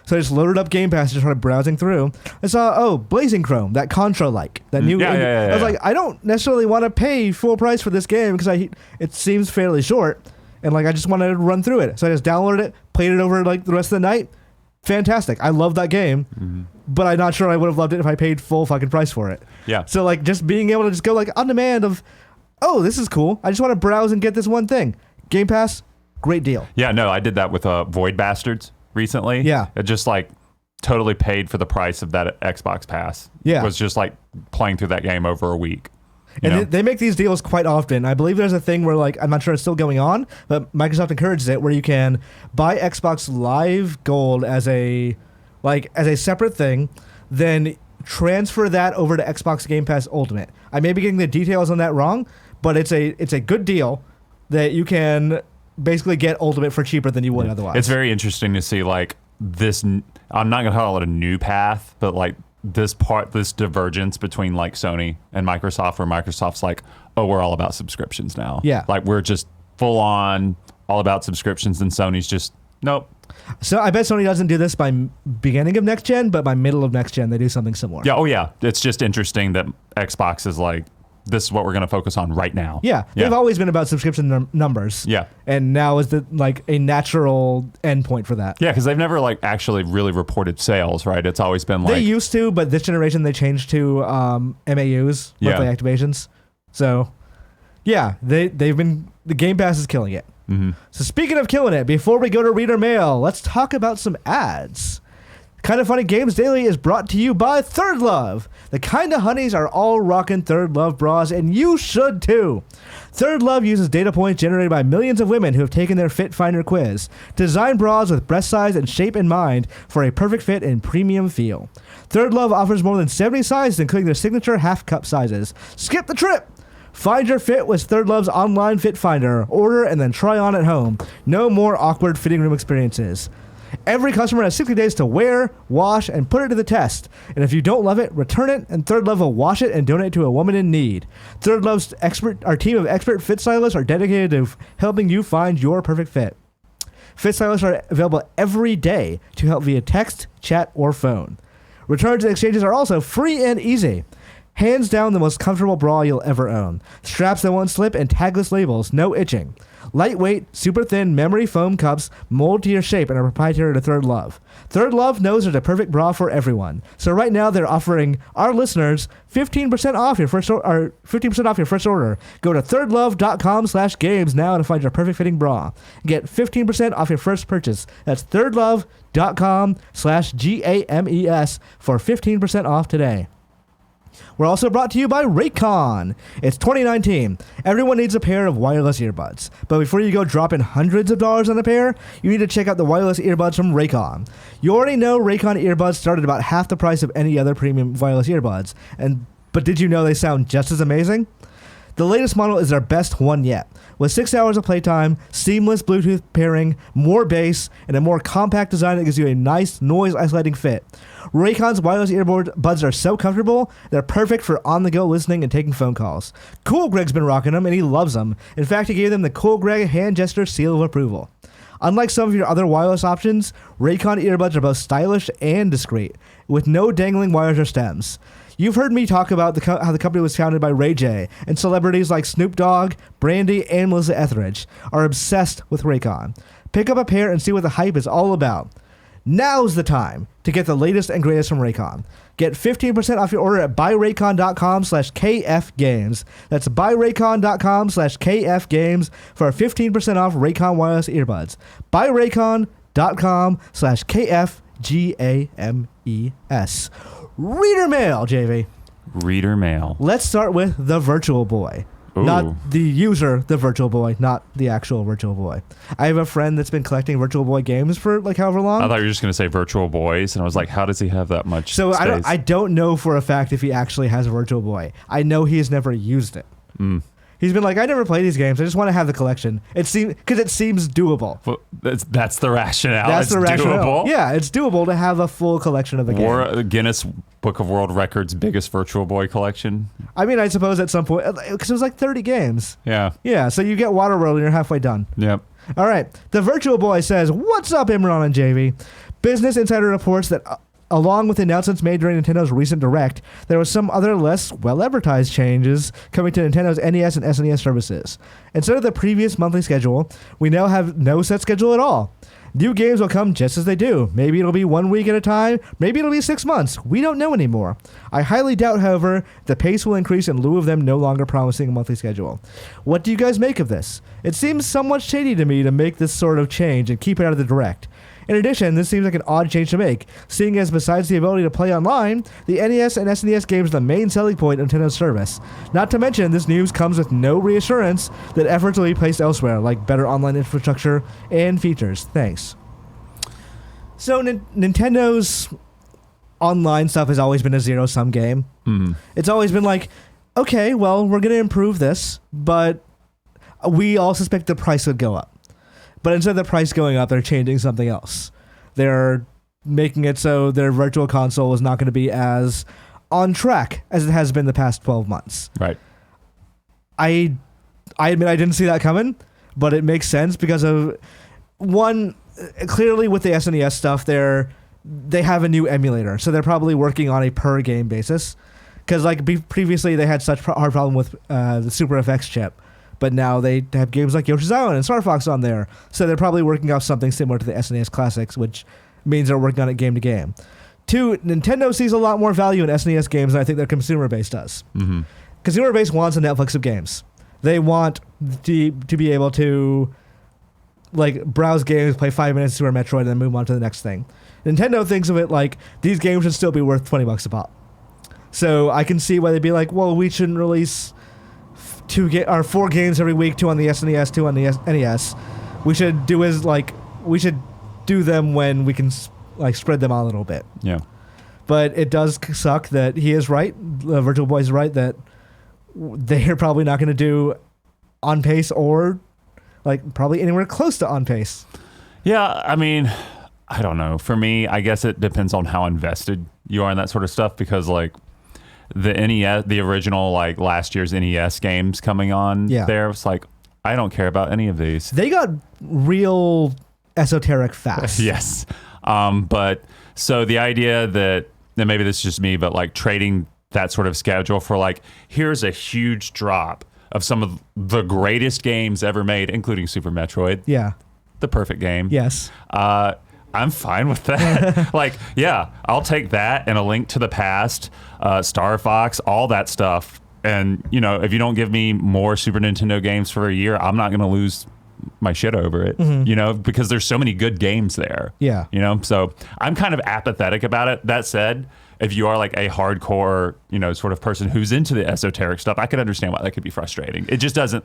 So I just loaded up Game Pass and started browsing through. I saw, Blazing Chrome, that Contra-like. That new game. I was like, I don't necessarily want to pay full price for this game because it seems fairly short. And like I just want to run through it. So I just downloaded it, played it over like the rest of the night. Fantastic. I love that game. But I'm not sure I would have loved it if I paid full fucking price for it. Yeah. So like just being able to just go like on demand of, this is cool. I just want to browse and get this one thing. Game Pass, great deal. Yeah, no, I did that with Void Bastards recently. Yeah. It just like totally paid for the price of that Xbox Pass. Yeah. It was just like playing through that game over a week. And they make these deals quite often. I believe there's a thing where, like, I'm not sure it's still going on, but Microsoft encourages it, where you can buy Xbox Live Gold as a separate thing, then transfer that over to Xbox Game Pass Ultimate. I may be getting the details on that wrong, but it's a good deal that you can basically get Ultimate for cheaper than you would otherwise. It's very interesting to see like this. I'm not gonna call it a new path, but like this divergence between like Sony and Microsoft, where Microsoft's like, we're all about subscriptions now. Yeah. Like we're just full on all about subscriptions, and Sony's just nope. So I bet Sony doesn't do this by beginning of next gen, but by middle of next gen, they do something similar. Yeah. Oh yeah. It's just interesting that Xbox is like, this is what we're going to focus on right now. Yeah. They've always been about subscription numbers. Yeah. And now is a natural endpoint for that. Yeah, because they've never like actually really reported sales, right? It's always been like... They used to, but this generation they changed to MAUs, monthly activations. So, yeah, the Game Pass is killing it. Mm-hmm. So speaking of killing it, before we go to reader mail, let's talk about some ads. Kinda Funny Games Daily is brought to you by Thirdlove. The Kinda Honeys are all rocking Thirdlove bras, and you should too. Thirdlove uses data points generated by millions of women who have taken their Fit Finder quiz to design bras with breast size and shape in mind for a perfect fit and premium feel. Thirdlove offers more than 70 sizes, including their signature half-cup sizes. Skip the trip! Find your fit with Thirdlove's online fit finder. Order and then try on at home. No more awkward fitting room experiences. Every customer has 60 days to wear, wash, and put it to the test. And if you don't love it, return it, and Thirdlove will wash it and donate to a woman in need. Our team of expert fit stylists are dedicated to helping you find your perfect fit. Fit stylists are available every day to help via text, chat, or phone. Returns and exchanges are also free and easy. Hands down the most comfortable bra you'll ever own. Straps that won't slip and tagless labels, no itching. Lightweight, super thin memory foam cups mold to your shape and are proprietary to Thirdlove. Thirdlove knows there's a perfect bra for everyone. So right now they're offering our listeners 15% off your first order. 15% off your first order. Go to thirdlove.com/games now to find your perfect fitting bra. Get 15% off your first purchase. That's thirdlove.com/GAMES for 15% off today. We're also brought to you by Raycon. It's 2019. Everyone needs a pair of wireless earbuds. But before you go dropping hundreds of dollars on a pair, you need to check out the wireless earbuds from Raycon. You already know Raycon earbuds start at about half the price of any other premium wireless earbuds. But did you know they sound just as amazing? The latest model is their best one yet. With 6 hours of playtime, seamless Bluetooth pairing, more bass, and a more compact design that gives you a nice noise-isolating fit. Raycon's wireless earbuds are so comfortable, they're perfect for on-the-go listening and taking phone calls. Cool Greg's been rocking them, and he loves them. In fact, he gave them the Cool Greg hand gesture seal of approval. Unlike some of your other wireless options, Raycon earbuds are both stylish and discreet, with no dangling wires or stems. You've heard me talk about how the company was founded by Ray J, and celebrities like Snoop Dogg, Brandy, and Melissa Etheridge are obsessed with Raycon. Pick up a pair and see what the hype is all about. Now's the time to get the latest and greatest from Raycon. Get 15% off your order at buyraycon.com/KFgames. That's buyraycon.com/KFgames for 15% off Raycon wireless earbuds. buyraycon.com/KFGAMES. Reader mail, JV. Reader mail. Let's start with the Virtual Boy. Ooh. Not the user, the Virtual Boy, not the actual Virtual Boy. I have a friend that's been collecting Virtual Boy games for like however long. I thought you were just going to say Virtual Boys, and I was like, how does he have that much So space? I don't know for a fact if he actually has a Virtual Boy. I know he has never used it. He's been like, I never play these games. I just want to have the collection. It seems doable. Well, that's the rationale. That's the rationale. Doable. Yeah, it's doable to have a full collection of the game. Guinness Book of World Records biggest Virtual Boy collection. I mean, I suppose at some point, because it was like 30 games. Yeah. Yeah, so you get Waterworld and you're halfway done. Yep. All right. The Virtual Boy says, what's up, Imran and Javy? Business Insider reports that along with the announcements made during Nintendo's recent Direct, there was some other less well-advertised changes coming to Nintendo's NES and SNES services. Instead of the previous monthly schedule, we now have no set schedule at all. New games will come just as they do. Maybe it'll be 1 week at a time. Maybe it'll be 6 months. We don't know anymore. I highly doubt, however, the pace will increase in lieu of them no longer promising a monthly schedule. What do you guys make of this? It seems somewhat shady to me to make this sort of change and keep it out of the Direct. In addition, this seems like an odd change to make, seeing as besides the ability to play online, the NES and SNES games are the main selling point of Nintendo's service. Not to mention, this news comes with no reassurance that efforts will be placed elsewhere, like better online infrastructure and features. Thanks. So Nintendo's online stuff has always been a zero-sum game. It's always been like, okay, well, we're going to improve this, but we all suspect the price would go up. But instead of the price going up, they're changing something else. They're making it so their virtual console is not going to be as on track as it has been the past 12 months. Right. I admit I didn't see that coming, but it makes sense because of, one, clearly with the SNES stuff, they have a new emulator, so they're probably working on a per game basis. Because like previously they had such hard problem with the Super FX chip. But now they have games like Yoshi's Island and Star Fox on there. So they're probably working off something similar to the SNES Classics, which means they're working on it game to game. Two, Nintendo sees a lot more value in SNES games than I think their consumer base does. Consumer base wants a Netflix of games. They want to be able to like browse games, play 5 minutes Super Metroid, and then move on to the next thing. Nintendo thinks of it like these games should still be worth $20 a pop. So I can see why they'd be like, well, we shouldn't release 4 games every week, 2 on the SNES, 2 on the NES. We should do them when we can like spread them out a little bit. Yeah. But it does suck that he is right. Virtual Boy is right that they're probably not going to do on pace or like probably anywhere close to on pace. Yeah, I mean, I don't know. For me, I guess it depends on how invested you are in that sort of stuff, because like the NES, the original like last year's NES games coming on there, it's like I don't care about any of these. They got real esoteric fast. Yes. But so the idea that, and maybe this is just me, but like trading that sort of schedule for like, here's a huge drop of some of the greatest games ever made, including Super Metroid. Yeah. The perfect game. Yes. I'm fine with that. Like, yeah, I'll take that and A Link to the Past, Star Fox, all that stuff. And, you know, if you don't give me more Super Nintendo games for a year, I'm not going to lose my shit over it, you know, because there's so many good games there. Yeah. You know, so I'm kind of apathetic about it. That said, if you are like a hardcore, you know, sort of person who's into the esoteric stuff, I could understand why that could be frustrating. It doesn't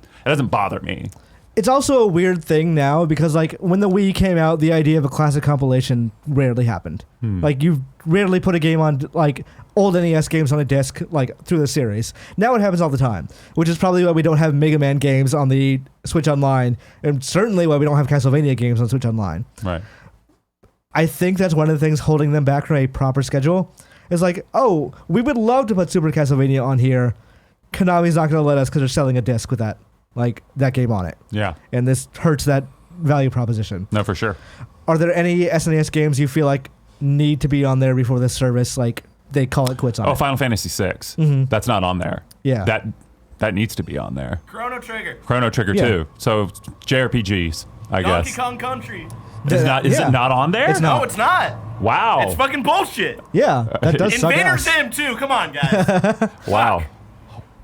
bother me. It's also a weird thing now because, like, when the Wii came out, the idea of a classic compilation rarely happened. Like, you rarely put a game on, like, old NES games on a disc, like, through the series. Now it happens all the time, which is probably why we don't have Mega Man games on the Switch Online, and certainly why we don't have Castlevania games on Switch Online. Right. I think that's one of the things holding them back from a proper schedule. It's like, oh, we would love to put Super Castlevania on here. Konami's not going to let us because they're selling a disc with that. Like that game on it. Yeah. And this hurts that value proposition. No, for sure. Are there any SNES games you feel like need to be on there before this service, like they call it quits on it? Final Fantasy VI. That's not on there. Yeah. That needs to be on there. Chrono Trigger. Chrono Trigger too. So JRPGs, I Donkey guess. Kong Country. Is it not on there? It's not. No, it's not. Wow. It's fucking bullshit. Yeah, that does suck Invader ass. Zim too. Come on, guys. Wow.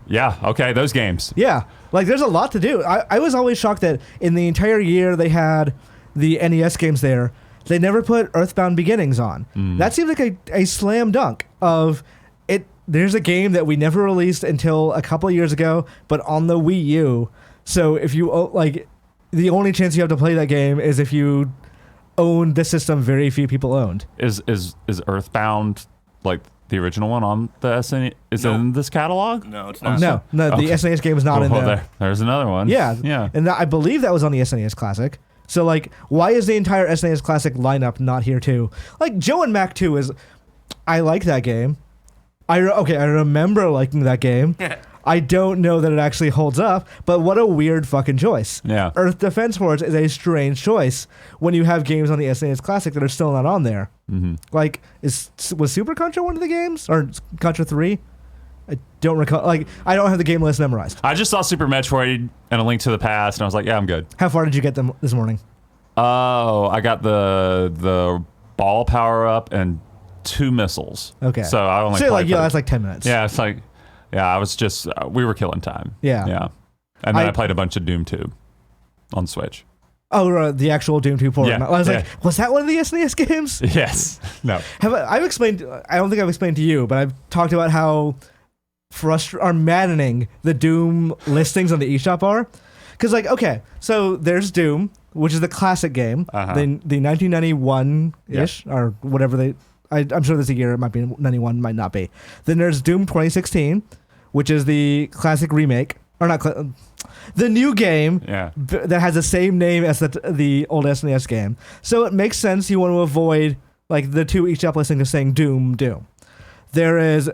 Yeah, okay, those games. Yeah, like there's a lot to do. I was always shocked that in the entire year they had the NES games there, they never put Earthbound Beginnings on. That seemed like a slam dunk of it. There's a game that we never released until a couple of years ago, but on the Wii U. So if you like, the only chance you have to play that game is if you own the system very few people owned. Is Earthbound like the original one on the SNES? Is it in this catalog? No, it's not. No, Okay. the SNES game is not in there. There's another one. Yeah. And I believe that was on the SNES Classic. So, like, why is the entire SNES Classic lineup not here, too? Like, Joe and Mac 2 is... I like that game. I remember liking that game. I don't know that it actually holds up, but what a weird fucking choice. Yeah. Earth Defense Force is a strange choice when you have games on the SNES Classic that are still not on there. Like, was Super Contra one of the games? Or Contra 3? I don't recall. Like, I don't have the game list memorized. I just saw Super Metroid and A Link to the Past, and I was like, yeah, I'm good. How far did you get them this morning? Oh, I got the ball power up and 2 missiles. Okay. So I only So, played that's like 10 minutes. Yeah, it's like, I was just, we were killing time. Yeah. Yeah. And then I played a bunch of Doom 2 on Switch. Oh, the actual Doom 2 port. Yeah, I was like, was that one of the SNES games? Yes. No. I've explained, I don't think I've explained to you, but I've talked about how maddening the Doom listings on the eShop are. Because, like, okay, so there's Doom, which is the classic game, the 1991-ish, or whatever I'm sure there's a year, it might be 91, might not be. Then there's Doom 2016, which is the classic remake, or not, the new game that has the same name as the old SNES game. So it makes sense you want to avoid, like, the two eShop listings of saying Doom. There is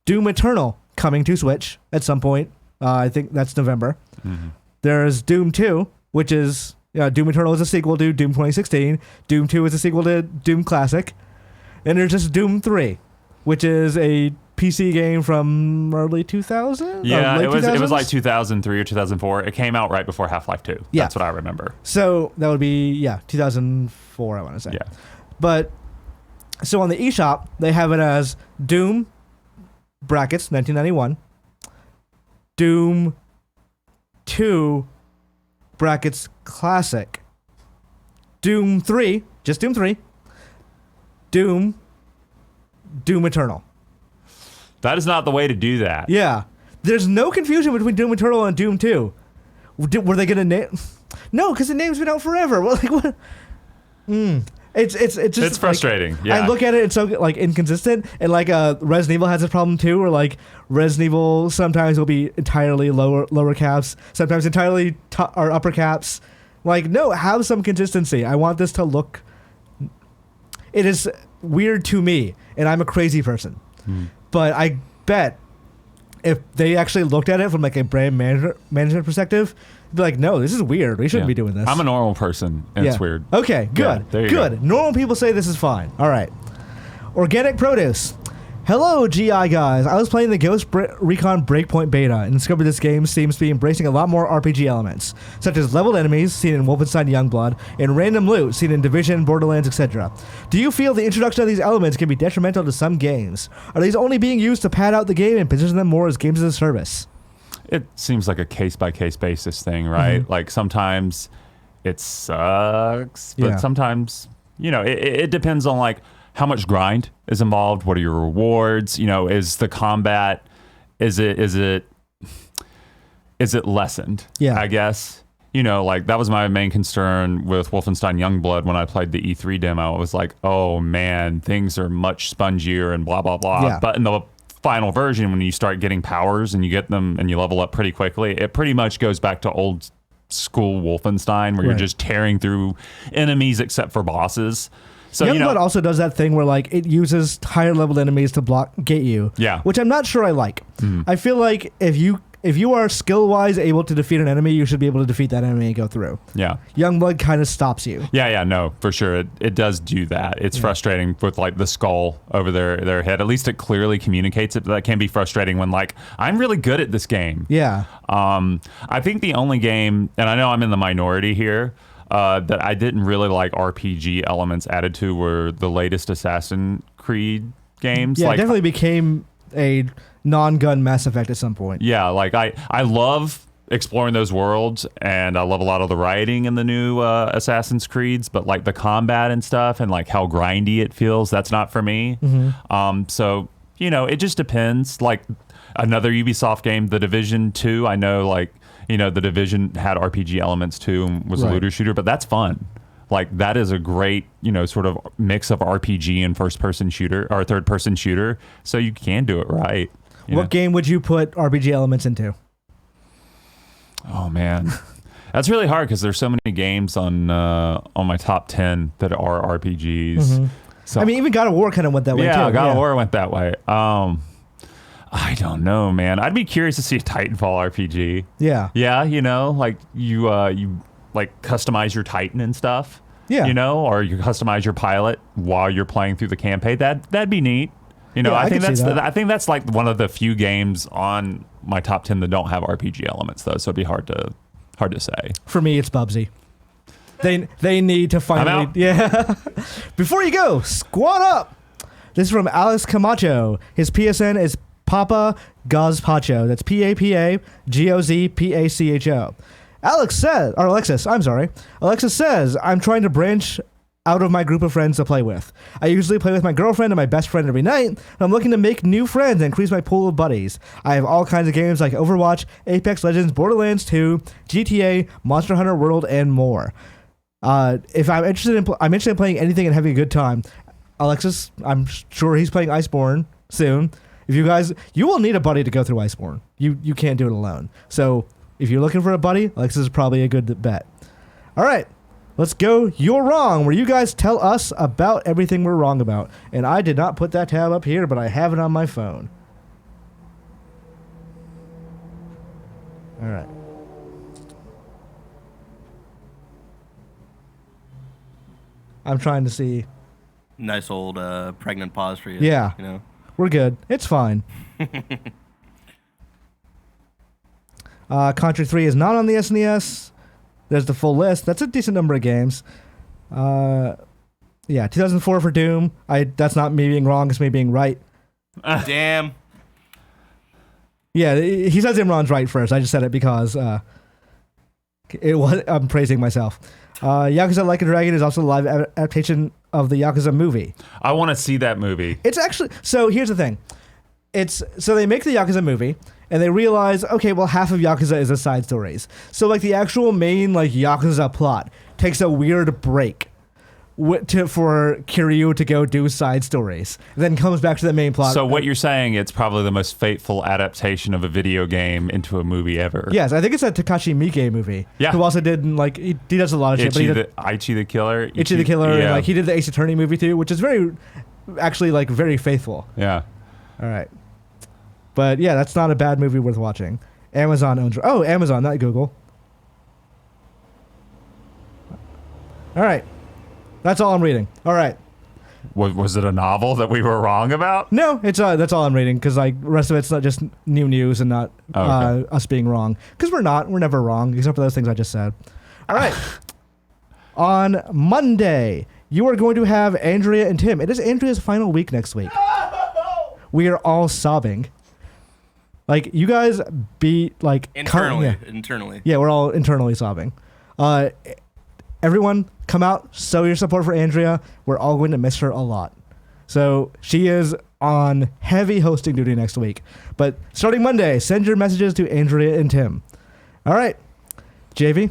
Doom Eternal coming to Switch at some point. I think that's November. There's Doom 2, which is... Doom Eternal is a sequel to Doom 2016. Doom 2 is a sequel to Doom Classic. And there's just Doom 3, which is a PC game from early 2000? Yeah, late it was like 2000s? 2003 or 2004. It came out right before Half-Life 2. Yeah. That's what I remember. So that would be, 2004, I want to say. Yeah. But, so on the eShop, they have it as Doom, brackets, 1991, Doom 2, brackets, classic, Doom 3, just Doom 3, Doom Eternal. That is not the way to do that. Yeah. There's no confusion between Doom Eternal and Doom 2. Were they going to name... No, because the name's been out forever. Well, like, what? It's just frustrating. Like, yeah. I look at it, it's so like inconsistent, and like Resident Evil has a problem too, where like Resident Evil sometimes will be entirely lower caps, sometimes entirely or upper caps. Like, no, have some consistency. I want this to look it is weird to me, and I'm a crazy person. But I bet if they actually looked at it from like a brand management perspective, they'd be like, no, this is weird. We shouldn't be doing this. I'm a normal person, and it's weird. Okay, good. Yeah, there you good. go. Normal people say this is fine. All right. Organic Produce. Hello, GI guys. I was playing the Recon Breakpoint beta and discovered this game seems to be embracing a lot more RPG elements, such as leveled enemies seen in Wolfenstein Youngblood and random loot seen in Division, Borderlands, etc. Do you feel the introduction of these elements can be detrimental to some games? Are these only being used to pad out the game and position them more as games as a service? It seems like a case-by-case basis thing, right? Like sometimes it sucks, but sometimes, it depends on like how much grind is involved. What are your rewards? Is the combat, is it lessened? Yeah, I guess. Like that was my main concern with Wolfenstein Youngblood when I played the E3 demo. It was like, oh man, things are much spongier and blah, blah, blah. Yeah. But in the final version, when you start getting powers and you get them and you level up pretty quickly, it pretty much goes back to old school Wolfenstein where you're just tearing through enemies except for bosses. So Youngblood also does that thing where like it uses higher leveled enemies to gate you. Yeah. Which I'm not sure I like. I feel like if you are skill wise able to defeat an enemy, you should be able to defeat that enemy and go through. Yeah. Youngblood kind of stops you. Yeah, no, for sure. It does do that. It's frustrating with like the skull over their head. At least it clearly communicates it, but that can be frustrating when like, I'm really good at this game. Yeah. I think the only game, and I know I'm in the minority here, that I didn't really like RPG elements added to were the latest Assassin's Creed games. Yeah, like, it definitely became a non-gun Mass Effect at some point. Yeah, like I love exploring those worlds, and I love a lot of the writing in the new Assassin's Creeds, but like the combat and stuff and like how grindy it feels, that's not for me. So, it just depends. Like another Ubisoft game, The Division 2, I know like, The Division had RPG elements too and was a looter shooter, but that's fun. Like that is a great, sort of mix of RPG and first-person shooter or third-person shooter. So you can do it right. What game would you put RPG elements into? Oh man, that's really hard because there's so many games on my top 10 that are RPGs. So, I mean, even God of War kind of went that way too. Yeah, God of War went that way. I don't know, man. I'd be curious to see a Titanfall RPG. Yeah. Yeah, like you like customize your Titan and stuff. Yeah. Or you customize your pilot while you're playing through the campaign. That'd be neat. I think that's like one of the few games on my top 10 that don't have RPG elements though, so it'd be hard to say. For me, it's Bubsy. They need to finally Before you go, squat up. This is from Alex Camacho. His PSN is PapaGozpacho. That's PapaGozpacho. Alexis says, I'm trying to branch out of my group of friends to play with. I usually play with my girlfriend and my best friend every night, and I'm looking to make new friends and increase my pool of buddies. I have all kinds of games like Overwatch, Apex Legends, Borderlands 2, GTA, Monster Hunter World, and more. If I'm interested in playing anything and having a good time, Alexis, I'm sure he's playing Iceborne soon. If you will need a buddy to go through Iceborne. You can't do it alone. So if you're looking for a buddy, Alexis is probably a good bet. All right. Let's go You're Wrong, where you guys tell us about everything we're wrong about. And I did not put that tab up here, but I have it on my phone. All right. I'm trying to see. Nice old pregnant pause for you. Yeah. We're good. It's fine. Contra 3 is not on the SNES. There's the full list. That's a decent number of games. 2004 for Doom. That's not me being wrong. It's me being right. Damn. Yeah, he says Imran's right first. I just said it because I'm praising myself. Yakuza Like a Dragon is also a live adaptation of the Yakuza movie. I want to see that movie. It's actually... So here's the thing. So they make the Yakuza movie, and they realize, okay, well, half of Yakuza is the side stories. So, like, the actual main, like, Yakuza plot takes a weird break, for Kiryu to go do side stories. Then comes back to the main plot. So what you're saying, it's probably the most faithful adaptation of a video game into a movie ever. Yes, I think it's a Takashi Miike movie. Yeah. Who also did he does a lot of shit. But Ichi the Killer. Ichi the Killer. Yeah. And, he did the Ace Attorney movie too, which is actually very faithful. Yeah. All right. But yeah, that's not a bad movie worth watching. Amazon owns. Oh, Amazon, not Google. All right. That's all I'm reading. All right. Was it a novel that we were wrong about? No, it's that's all I'm reading because the rest of it's not just new news and not us being wrong, because we're not. We're never wrong except for those things I just said. All right. On Monday, you are going to have Andrea and Tim. It is Andrea's final week next week. We are all sobbing. You guys be internally. Yeah, we're all internally sobbing. Everyone, come out, show your support for Andrea. We're all going to miss her a lot. So she is on heavy hosting duty next week. But starting Monday, send your messages to Andrea and Tim. All right. Javy,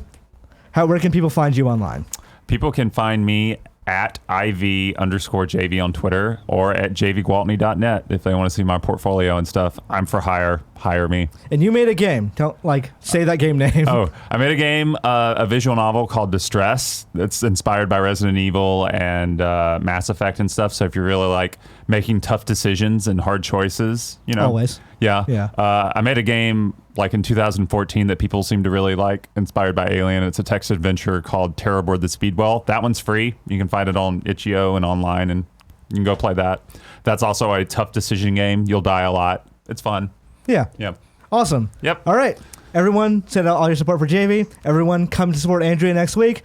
where can people find you online? People can find me at IV_Javy on Twitter or at javygwaltney.net if they want to see my portfolio and stuff. I'm for hire. Hire me. And you made a game. Don't say that game name. Oh, I made a game, a visual novel called Distress. It's inspired by Resident Evil and Mass Effect and stuff. So if you're really making tough decisions and hard choices, Always. Yeah. Yeah. I made a game in 2014 that people seem to really like, inspired by Alien. It's a text adventure called Terror Aboard the Speedwell. That one's free. You can find it on itch.io and online, and you can go play that. That's also a tough decision game. You'll die a lot. It's fun. Yeah. Yep. Awesome. Yep. All right. Everyone, send out all your support for Javy. Everyone, come to support Andrea next week.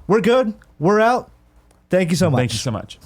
We're good. We're out. Thank you so much. Thank you so much.